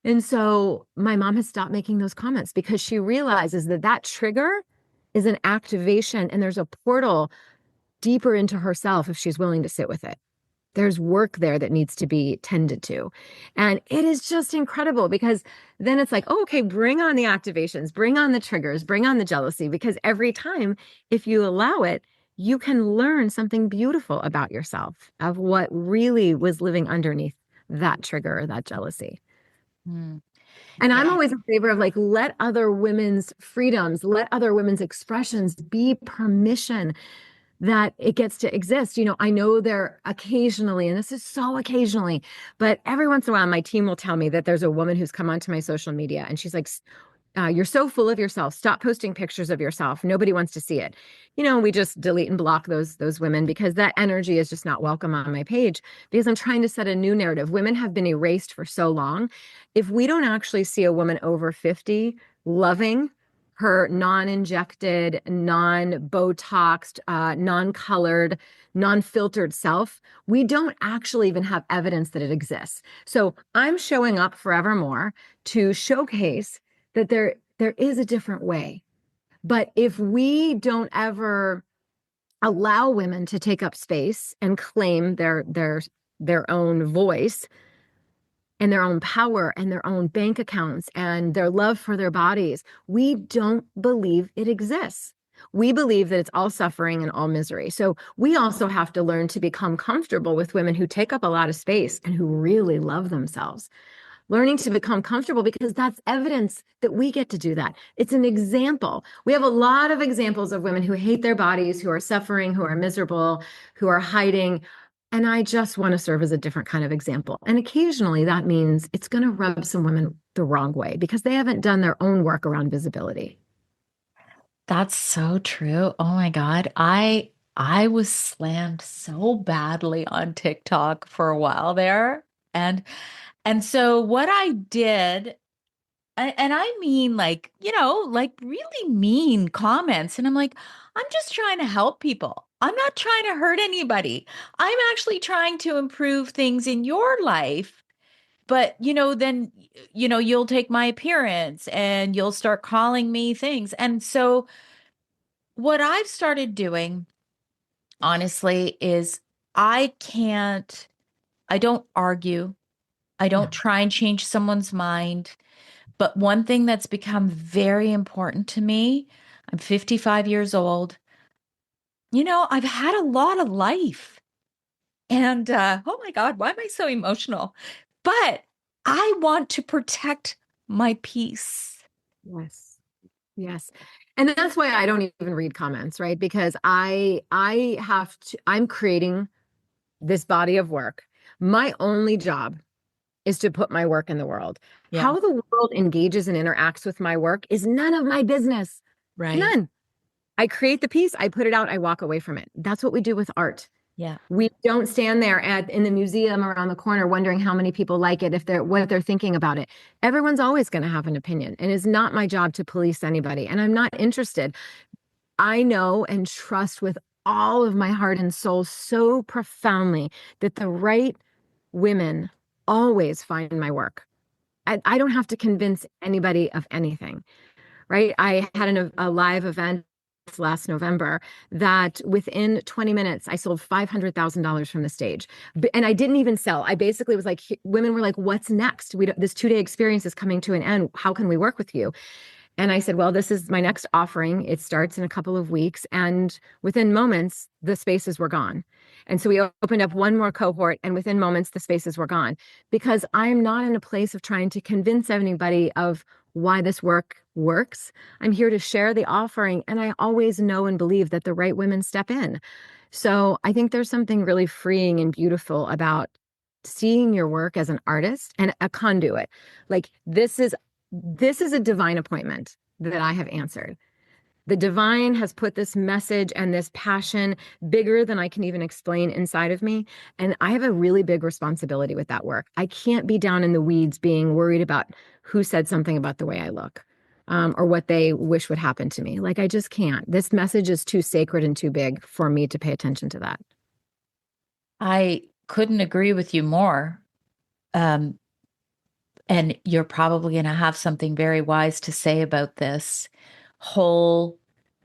And so my mom has stopped making those comments because she realizes that that trigger is an activation and there's a portal deeper into herself if she's willing to sit with it. There's work there that needs to be tended to. And it is just incredible because then it's like, oh, okay, bring on the activations, bring on the triggers, bring on the jealousy, because every time, if you allow it, you can learn something beautiful about yourself, of what really was living underneath that trigger or that jealousy. Mm, And I'm yeah. always in favor of, like, let other women's freedoms, let other women's expressions be permission that it gets to exist. You know, I know there occasionally, and this is so occasionally, but every once in a while, my team will tell me that there's a woman who's come onto my social media and she's like, you're so full of yourself. Stop posting pictures of yourself. Nobody wants to see it. You know, we just delete and block those women because that energy is just not welcome on my page, because I'm trying to set a new narrative. Women have been erased for so long. If we don't actually see a woman over 50 loving her non-injected, non-Botoxed, non-colored, non-filtered self, we don't actually even have evidence that it exists. So I'm showing up forevermore to showcase that there is a different way. But if we don't ever allow women to take up space and claim their own voice and their own power and their own bank accounts and their love for their bodies, we don't believe it exists. We believe that it's all suffering and all misery. So we also have to learn to become comfortable with women who take up a lot of space and who really love themselves. Learning to become comfortable, because that's evidence that we get to do that. It's an example. We have a lot of examples of women who hate their bodies, who are suffering, who are miserable, who are hiding. And I just want to serve as a different kind of example. And occasionally that means it's going to rub some women the wrong way because they haven't done their own work around visibility. That's so true. Oh my God. I was slammed so badly on TikTok for a while there. And so what I did, and I mean, like, like really mean comments. And I'm like, I'm just trying to help people. I'm not trying to hurt anybody. I'm actually trying to improve things in your life. But, then, you'll take my appearance and you'll start calling me things. And so what I've started doing, honestly, is I can't, I don't argue. I Yeah. don't try and change someone's mind. But one thing that's become very important to me, I'm 55 years old. I've had a lot of life. And oh my God, why am I so emotional? But I want to protect my peace. Yes. Yes. And that's why I don't even read comments, right? Because I'm creating this body of work. My only job is to put my work in the world. Yeah, How the world engages and interacts with my work is none of my business. right. None. I create the piece, I put it out, I walk away from it. That's what we do with art. Yeah. We don't stand there in the museum around the corner wondering how many people like it, if they're what they're thinking about it. Everyone's always going to have an opinion, and it's not my job to police anybody, and I'm not interested. I know and trust with all of my heart and soul so profoundly that the right women always find my work. I don't have to convince anybody of anything, right? I had a live event last November that within 20 minutes, I sold $500,000 from the stage. And I didn't even sell. I basically was like, women were like, what's next? This 2-day experience is coming to an end. How can we work with you? And I said, well, this is my next offering. It starts in a couple of weeks. And within moments, the spaces were gone. And so we opened up one more cohort, and within moments, the spaces were gone because I'm not in a place of trying to convince anybody of why this work works. I'm here to share the offering. And I always know and believe that the right women step in. So I think there's something really freeing and beautiful about seeing your work as an artist and a conduit. Like this is a divine appointment that I have answered. The divine has put this message and this passion bigger than I can even explain inside of me. And I have a really big responsibility with that work. I can't be down in the weeds being worried about who said something about the way I look, or what they wish would happen to me. Like, I just can't. This message is too sacred and too big for me to pay attention to that. I couldn't agree with you more. Um, and you're probably going to have something very wise to say about this whole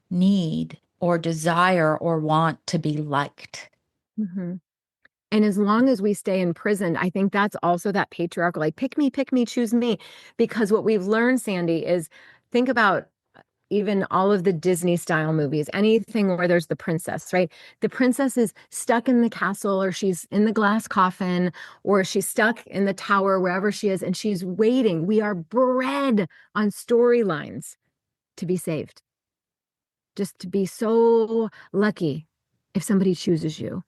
need or desire or want to be liked. Mm-hmm. And as long as we stay imprisoned, I think that's also that patriarchal, like, pick me, choose me. Because what we've learned, Sandy, is think about even all of the Disney style movies, anything where there's the princess, right? The princess is stuck in the castle, or she's in the glass coffin, or she's stuck in the tower, wherever she is, and she's waiting. We are bred on storylines to be saved, just to be so lucky if somebody chooses you.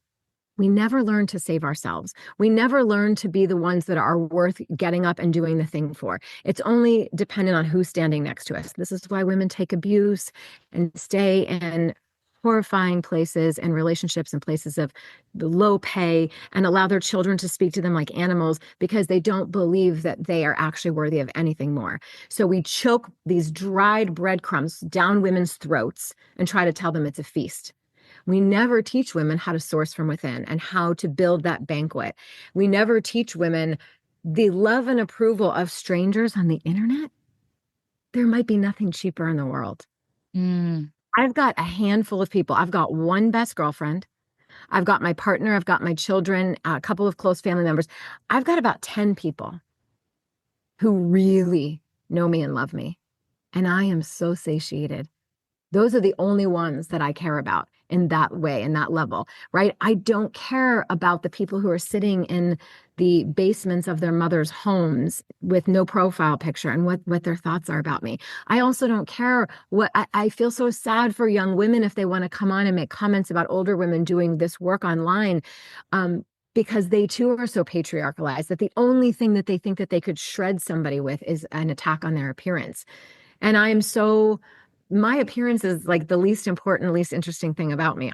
We never learn to save ourselves. We never learn to be the ones that are worth getting up and doing the thing for. It's only dependent on who's standing next to us. This is why women take abuse and stay in horrifying places and relationships and places of low pay and allow their children to speak to them like animals because they don't believe that they are actually worthy of anything more. So we choke these dried breadcrumbs down women's throats and try to tell them it's a feast. We never teach women how to source from within and how to build that banquet. We never teach women the love and approval of strangers on the internet. There might be nothing cheaper in the world. Mm. I've got a handful of people. I've got one best girlfriend. I've got my partner. I've got my children, a couple of close family members. I've got about 10 people who really know me and love me. And I am so satiated. Those are the only ones that I care about in that way, in that level, right? I don't care about the people who are sitting in the basements of their mother's homes with no profile picture and what their thoughts are about me. I also don't care what I feel so sad for young women if they want to come on and make comments about older women doing this work online. Because they too are so patriarchalized that the only thing that they think that they could shred somebody with is an attack on their appearance. And I'm so, my appearance is like the least important, least interesting thing about me.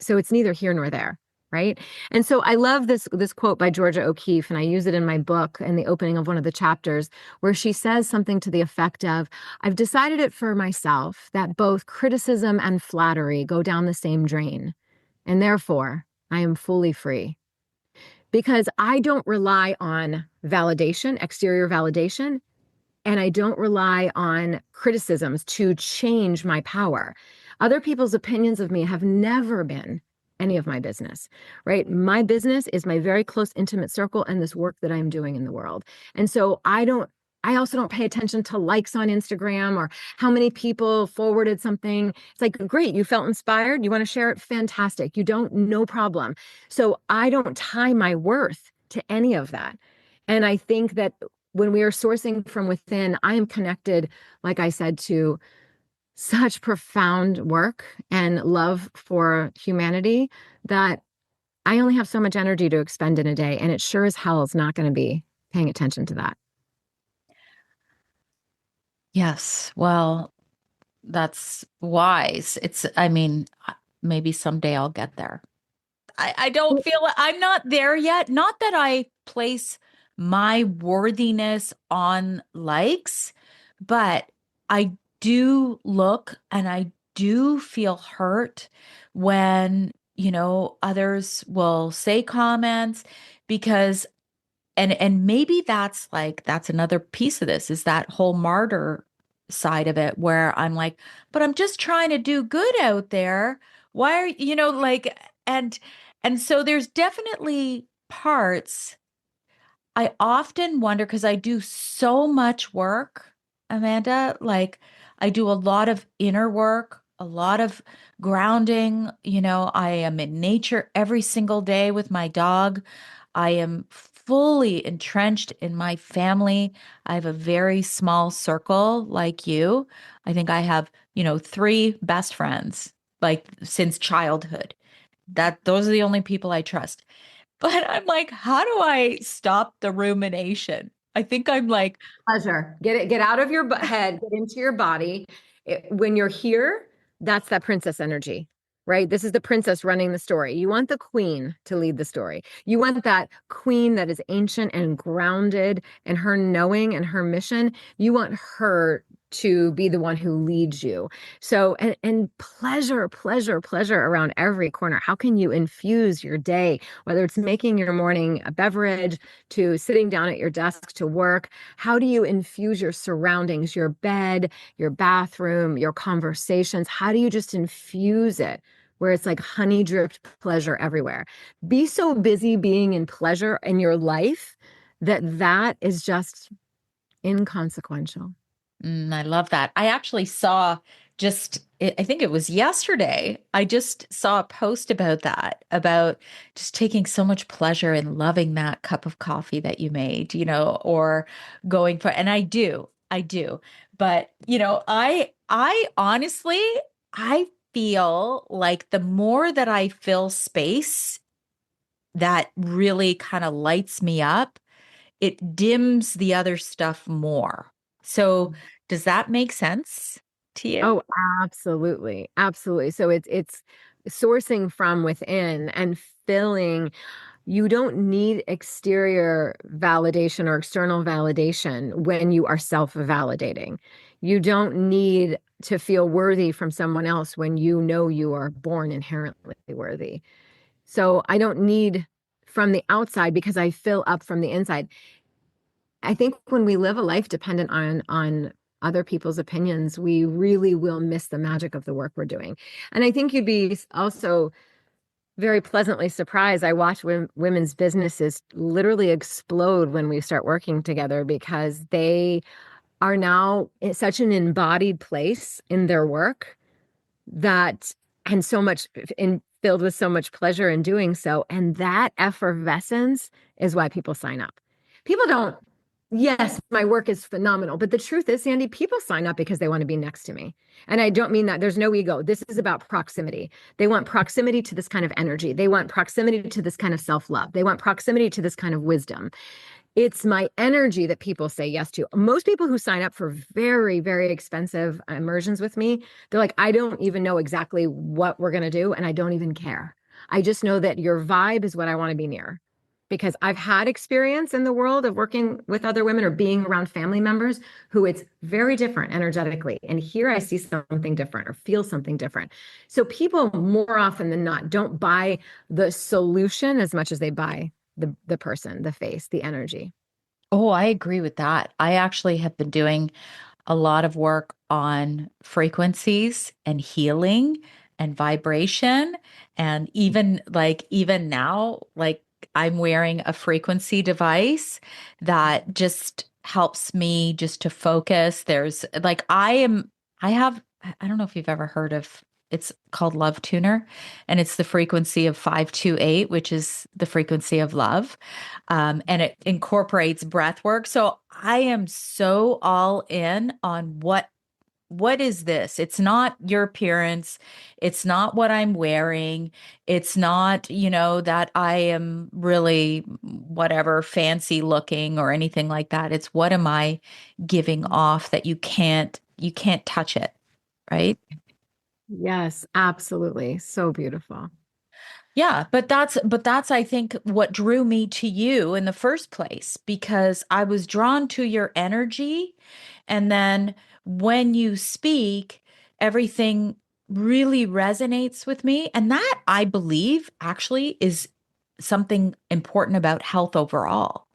So it's neither here nor there. Right. And so I love this quote by Georgia O'Keeffe, and I use it in my book in the opening of one of the chapters, where she says something to the effect of, I've decided it for myself that both criticism and flattery go down the same drain. And therefore, I am fully free because I don't rely on validation, exterior validation, and I don't rely on criticisms to change my power. Other people's opinions of me have never been any of my business, right? My business is my very close, intimate circle and this work that I'm doing in the world. And so I also don't pay attention to likes on Instagram or how many people forwarded something. It's like, great, you felt inspired. You want to share it? Fantastic. You don't, no problem. So I don't tie my worth to any of that. And I think that when we are sourcing from within, I am connected, like I said, to such profound work and love for humanity that I only have so much energy to expend in a day. And it sure as hell is not going to be paying attention to that. Yes. Well, that's wise. I mean, maybe someday I'll get there. I don't feel I'm not there yet. Not that I place my worthiness on likes, but I do look and I do feel hurt when, others will say comments because and maybe that's another piece of this is that whole martyr side of it where I'm like, but I'm just trying to do good out there. Why are like and and so there's definitely parts I often wonder because I do so much work Amanda. Like, I do a lot of inner work, a lot of grounding. I am in nature every single day with my dog. I am fully entrenched in my family. I have a very small circle like you. I think I have, three best friends, like since childhood. Those are the only people I trust. But I'm like, how do I stop the rumination? I think I'm like, Pleasure. Get out of your head, get into your body. When you're here, that's that princess energy, right? This is the princess running the story. You want the queen to lead the story. You want that queen that is ancient and grounded in her knowing and her mission. You want her to be the one who leads you. So, and pleasure, pleasure, pleasure around every corner. How can you infuse your day, whether it's making your morning a beverage, to sitting down at your desk to work? How do you infuse your surroundings, your bed, your bathroom, your conversations? How do you just infuse it where it's like honey dripped pleasure everywhere? Be so busy being in pleasure in your life that is just inconsequential. I love that. I actually saw I think it was yesterday, I just saw a post about that, about just taking so much pleasure in loving that cup of coffee that you made, or going for, and I do. But, I honestly, I feel like the more that I fill space that really kind of lights me up, it dims the other stuff more. So, does that make sense to you? Oh, absolutely. Absolutely. So it's sourcing from within and filling. You don't need exterior validation or external validation when you are self-validating. You don't need to feel worthy from someone else when you know you are born inherently worthy. So I don't need from the outside because I fill up from the inside. I think when we live a life dependent on other people's opinions, we really will miss the magic of the work we're doing. And I think you'd be also very pleasantly surprised. I watch women's businesses literally explode when we start working together because they are now in such an embodied place in their work that, and so much in filled with so much pleasure in doing so. And that effervescence is why people sign up. People don't, yes, my work is phenomenal. But the truth is, Sandy, people sign up because they want to be next to me. And I don't mean that there's no ego. This is about proximity. They want proximity to this kind of energy. They want proximity to this kind of self-love. They want proximity to this kind of wisdom. It's my energy that people say yes to. Most people who sign up for very, very expensive immersions with me, they're like, I don't even know exactly what we're going to do, and I don't even care. I just know that your vibe is what I want to be near. Because I've had experience in the world of working with other women or being around family members who it's very different energetically. And here I see something different or feel something different. So people more often than not don't buy the solution as much as they buy the person, the face, the energy. Oh, I agree with that. I actually have been doing a lot of work on frequencies and healing and vibration. And even now, like I'm wearing a frequency device that just helps me just to focus. There's like, I don't know if you've ever heard of, it's called Love Tuner, and it's the frequency of 528, which is the frequency of love. And it incorporates breath work. So I am so all in on what is this? It's not your appearance. It's not what I'm wearing. It's not, that I am really whatever fancy looking or anything like that. It's what am I giving off that you can't touch it, right? Yes, absolutely. So beautiful. Yeah, but that's I think what drew me to you in the first place, because I was drawn to your energy, and then when you speak, everything really resonates with me, and that I believe actually is something important about health overall.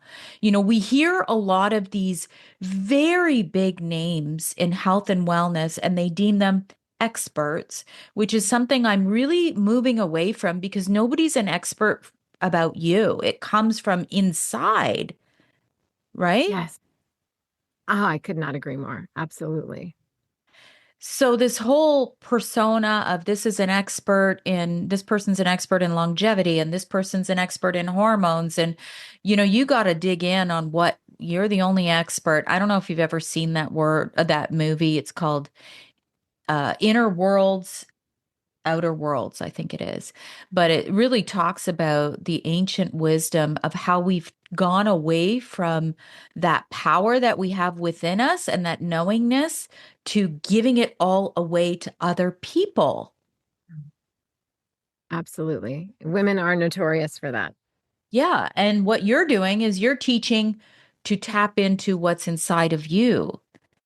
We hear a lot of these very big names in health and wellness, and they deem them experts, which is something I'm really moving away from, because nobody's an expert about you. It comes from inside, right? Yes. Oh, I could not agree more. Absolutely. So this whole persona of this person's an expert in longevity and this person's an expert in hormones. And, you got to dig in on what you're the only expert. I don't know if you've ever seen that movie. It's called Inner Worlds Outer Worlds, I think it is. But it really talks about the ancient wisdom of how we've gone away from that power that we have within us and that knowingness to giving it all away to other people. Absolutely. Women are notorious for that. Yeah. And what you're doing is you're teaching to tap into what's inside of you.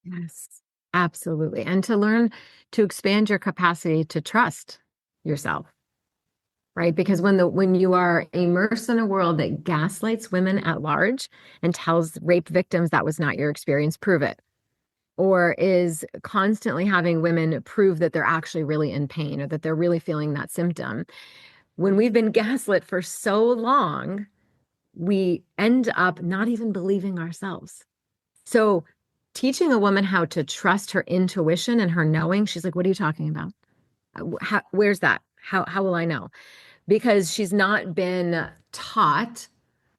Yes, absolutely. And to learn to expand your capacity to trust yourself, right? Because when you are immersed in a world that gaslights women at large and tells rape victims that was not your experience, prove it, or is constantly having women prove that they're actually really in pain or that they're really feeling that symptom. When we've been gaslit for so long, we end up not even believing ourselves. So teaching a woman how to trust her intuition and her knowing, she's like, what are you talking about? Where's that? How will I know? Because she's not been taught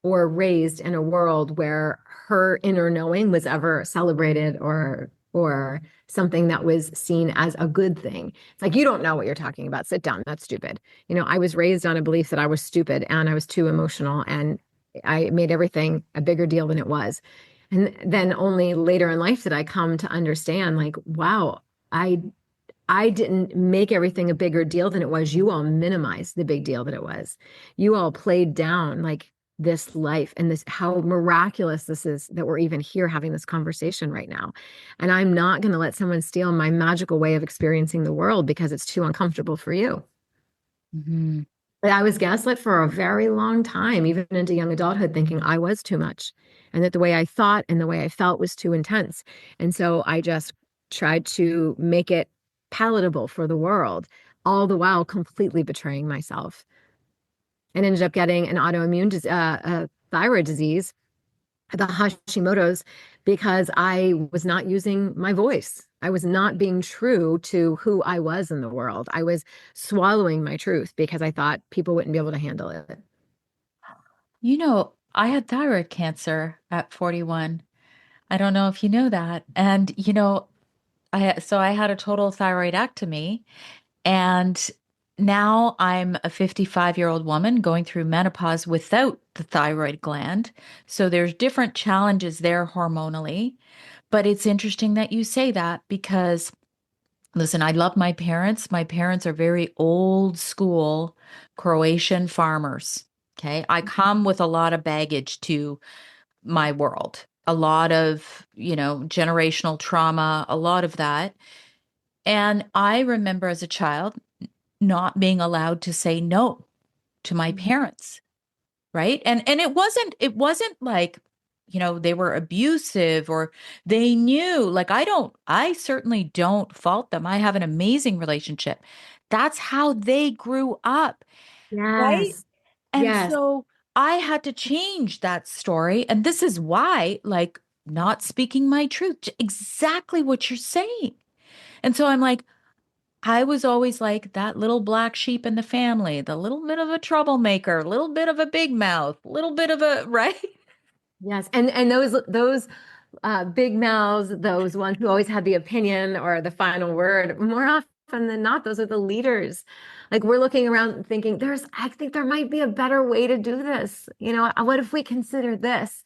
or raised in a world where her inner knowing was ever celebrated or something that was seen as a good thing. It's like, you don't know what you're talking about. Sit down. That's stupid. I was raised on a belief that I was stupid and I was too emotional and I made everything a bigger deal than it was. And then only later in life did I come to understand, like, wow, I I didn't make everything a bigger deal than it was. You all minimized the big deal that it was. You all played down like this life and this how miraculous this is that we're even here having this conversation right now. And I'm not going to let someone steal my magical way of experiencing the world because it's too uncomfortable for you. Mhm. But I was gaslit for a very long time, even into young adulthood, thinking I was too much and that the way I thought and the way I felt was too intense. And so I just tried to make it palatable for the world, all the while completely betraying myself and ended up getting an thyroid disease, the Hashimoto's, because I was not using my voice. I was not being true to who I was in the world. I was swallowing my truth because I thought people wouldn't be able to handle it. I had thyroid cancer at 41. I don't know if you know that. And I had a total thyroidectomy. And now I'm a 55-year-old woman going through menopause without the thyroid gland. So there's different challenges there hormonally. But it's interesting that you say that because, listen, I love my parents. My parents are very old school Croatian farmers. Okay. I come with a lot of baggage to my world, a lot of, generational trauma, a lot of that. And I remember as a child not being allowed to say no to my parents, right? And it wasn't like, they were abusive or they knew, like I certainly don't fault them. I have an amazing relationship. That's how they grew up, right? Yes. And Yes. so I had to change that story. And this is why, like, not speaking my truth, exactly what you're saying. And so I'm like, I was always like that little black sheep in the family, the little bit of a troublemaker, a little bit of a big mouth, a little bit of a, right? Yes. And those big mouths, those ones who always had the opinion or the final word, more often than not, those are the leaders. Like we're looking around thinking, I think there might be a better way to do this. What if we consider this?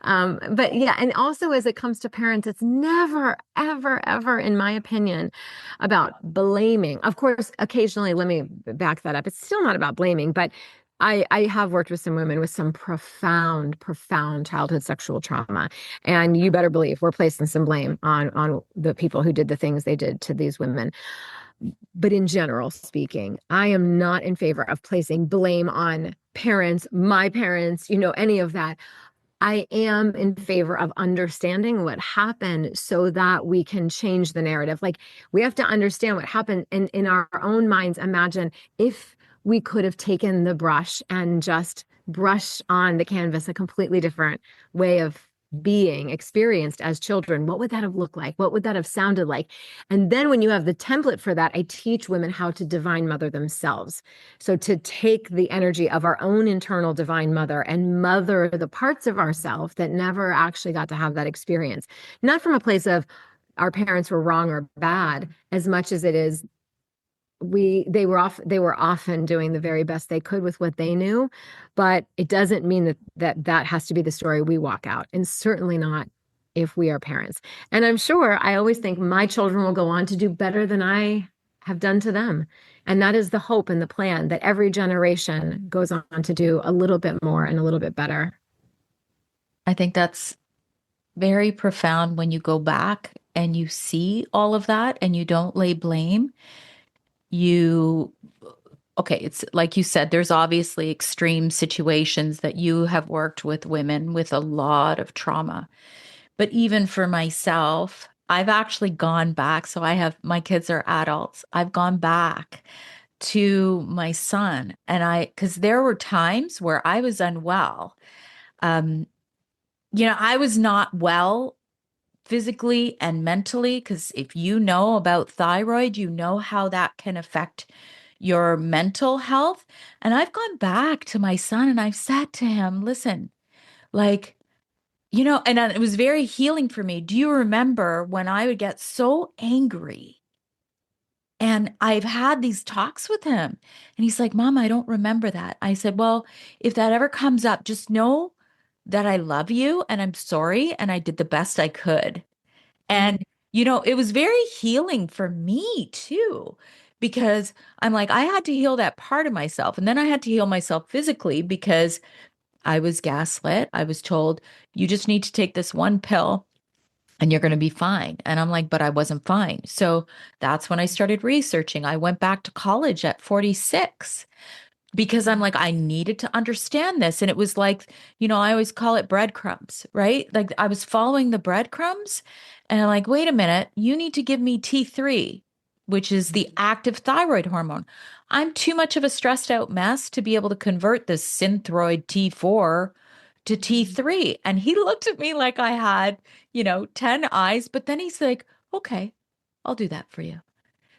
But yeah, and also as it comes to parents, it's never, ever, ever, in my opinion, about blaming. Of course, occasionally, let me back that up. It's still not about blaming, but I have worked with some women with some profound, profound childhood sexual trauma. And you better believe we're placing some blame on the people who did the things they did to these women. But in general speaking, I am not in favor of placing blame on parents, my parents, any of that. I am in favor of understanding what happened so that we can change the narrative. Like we have to understand what happened and in our own minds, imagine if we could have taken the brush and just brushed on the canvas a completely different way of being experienced as children, what would that have looked like? What would that have sounded like? And then when you have the template for that, I teach women how to divine mother themselves. So to take the energy of our own internal divine mother and mother the parts of ourselves that never actually got to have that experience, not from a place of our parents were wrong or bad, as much as it is they were often doing the very best they could with what they knew, but it doesn't mean that has to be the story we walk out, and certainly not if we are parents. And I'm sure I always think my children will go on to do better than I have done to them, and that is the hope and the plan, that every generation goes on to do a little bit more and a little bit better. I think that's very profound when you go back and you see all of that and you don't lay blame. You, okay, it's like you said, there's obviously extreme situations that you have worked with women with a lot of trauma. But even for myself, I've actually gone back. So I have my kids are adults. I've gone back to my son and because there were times where I was unwell. Um, I was not well physically and mentally, because if you know about thyroid, you know how that can affect your mental health. And I've gone back to my son and I've said to him, listen, like, and it was very healing for me. Do you remember when I would get so angry? And I've had these talks with him. And he's like, Mom, I don't remember that. I said, well, if that ever comes up, just know that I love you and I'm sorry. And I did the best I could. And, it was very healing for me too, because I'm like, I had to heal that part of myself. And then I had to heal myself physically because I was gaslit. I was told, you just need to take this one pill and you're going to be fine. And I'm like, but I wasn't fine. So that's when I started researching. I went back to college at 46 because I'm like, I needed to understand this. And it was like, I always call it breadcrumbs, right? Like I was following the breadcrumbs and I'm like, wait a minute, you need to give me T3, which is the active thyroid hormone. I'm too much of a stressed out mess to be able to convert this synthroid T4 to T3. And he looked at me like I had, 10 eyes, but then he's like, okay, I'll do that for you.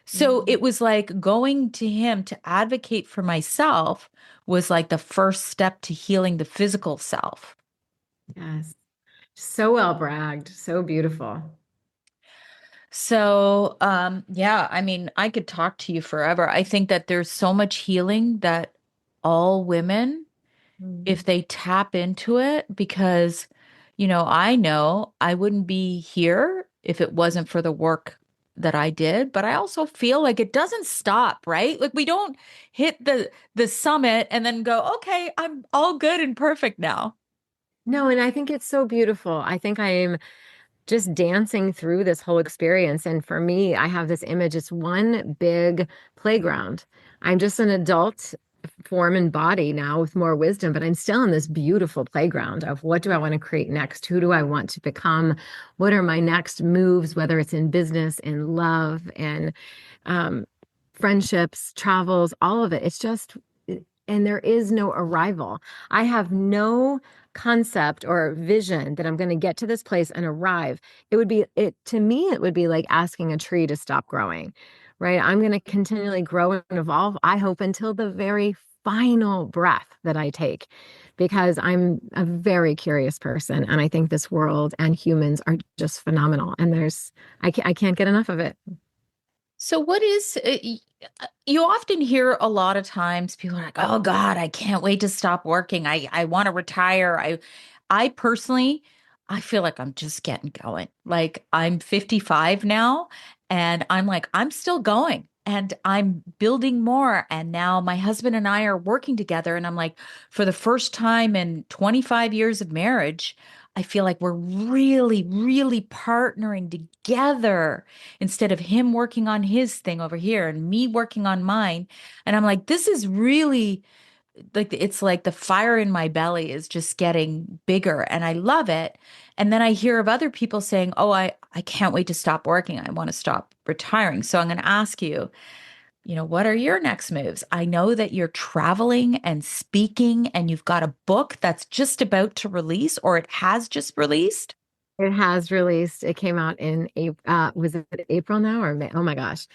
So it was like going to him to advocate for myself was like the first step to healing the physical self. Yes. So well bragged. So beautiful. So, yeah, I mean, I could talk to you forever. I think that there's so much healing that all women, if they tap into it, because, I know I wouldn't be here if it wasn't for the work that I did, but I also feel like it doesn't stop, right? Like we don't hit the summit and then go, okay, I'm all good and perfect now. No, and I think it's so beautiful. I think I am just dancing through this whole experience. And for me, I have this image. It's one big playground. I'm just an adult form and body now with more wisdom, but I'm still in this beautiful playground of what do I want to create next? Who do I want to become? What are my next moves, whether it's in business, in love, and um, friendships, travels, all of it. It's just, and there is no arrival. I have no concept or vision that I'm going to get to this place and arrive. To me, it would be like asking a tree to stop growing, right? I'm going to continually grow and evolve, I hope, until the very final breath that I take, because I'm a very curious person. And I think this world and humans are just phenomenal. And I can't get enough of it. So what is you often hear a lot of times people are like, "Oh God, I can't wait to stop working. I want to retire." I personally I feel like I'm just getting going. Like I'm 55 now and I'm like I'm still going and I'm building more and now my husband and I are working together and I'm like for the first time in 25 years of marriage, I feel like we're really really partnering together instead of him working on his thing over here and me working on mine. And I'm like, this is really like, it's like the fire in my belly is just getting bigger and I love it. And then I hear of other people saying, oh, I can't wait to stop working. I want to stop retiring. So I'm going to ask you, what are your next moves? I know that you're traveling and speaking and you've got a book that's just about to release or it has just released. It has released. It came out in April. Was it April now or May? Oh my gosh.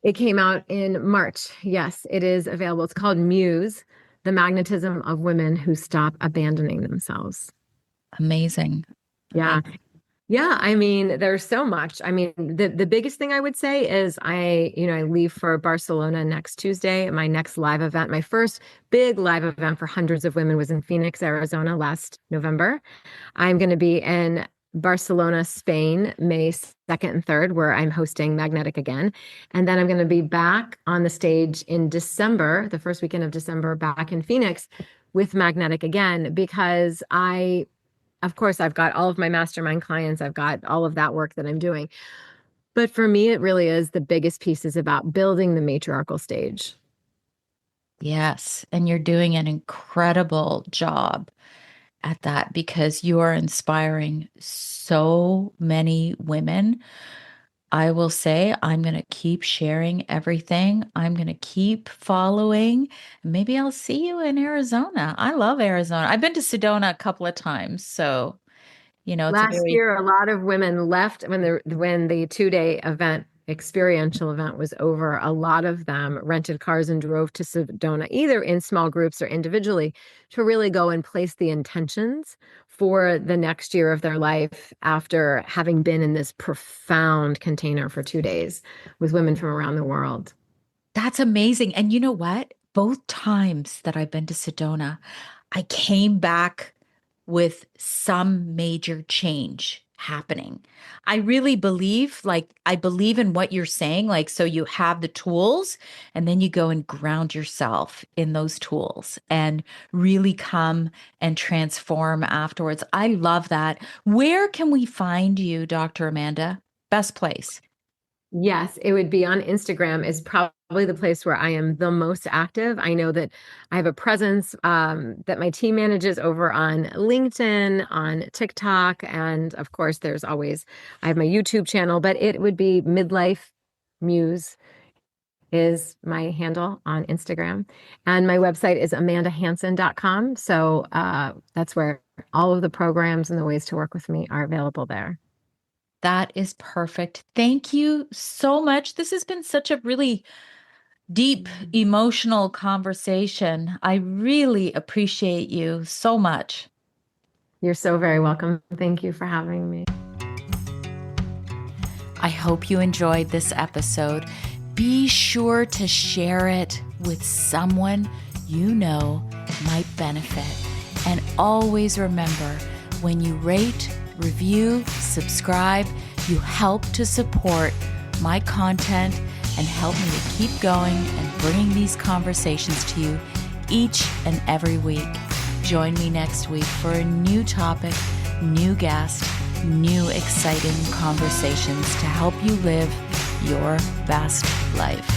It came out in March. Yes, it is available. It's called Muse, The Magnetism of Women Who Stop Abandoning Themselves. Amazing. Yeah. Amazing. Yeah, I mean, there's so much. I mean, the biggest thing I would say is I leave for Barcelona next Tuesday. My next live event, my first big live event for hundreds of women was in Phoenix, Arizona last November. I'm going to be in Barcelona, Spain, May 2nd and 3rd, where I'm hosting Magnetic again. And then I'm going to be back on the stage in December, the first weekend of December, back in Phoenix with Magnetic again, because of course, I've got all of my mastermind clients. I've got all of that work that I'm doing. But for me, it really is the biggest piece is about building the matriarchal stage. Yes. And you're doing an incredible job at that because you are inspiring so many women. I will say I'm going to keep sharing everything. I'm going to keep following. Maybe I'll see you in Arizona. I love Arizona. I've been to Sedona a couple of times. So, it's a Last very, year, a lot of women left when the 2-day experiential event was over. A lot of them rented cars and drove to Sedona, either in small groups or individually, to really go and place the intentions for the next year of their life after having been in this profound container for 2 days with women from around the world. that's amazing. And you know what? Both times that I've been to Sedona, I came back with some major change happening. I really believe, I believe in what you're saying. So you have the tools and then you go and ground yourself in those tools and really come and transform afterwards. I love that. Where can we find you, Dr. Amanda? Best place. Yes, it would be on Instagram is probably the place where I am the most active. I know that I have a presence that my team manages over on LinkedIn, on TikTok, and of course, I have my YouTube channel, but it would be Midlife Muse is my handle on Instagram. And my website is amandahanson.com. So that's where all of the programs and the ways to work with me are available there. That is perfect. Thank you so much. This has been such a really deep, emotional conversation. I really appreciate you so much. You're so very welcome. Thank you for having me. I hope you enjoyed this episode. Be sure to share it with someone you know might benefit. And always remember, when you rate, review, subscribe, you help to support my content and help me to keep going and bringing these conversations to you each and every week. Join me next week for a new topic, new guest, new exciting conversations to help you live your best life.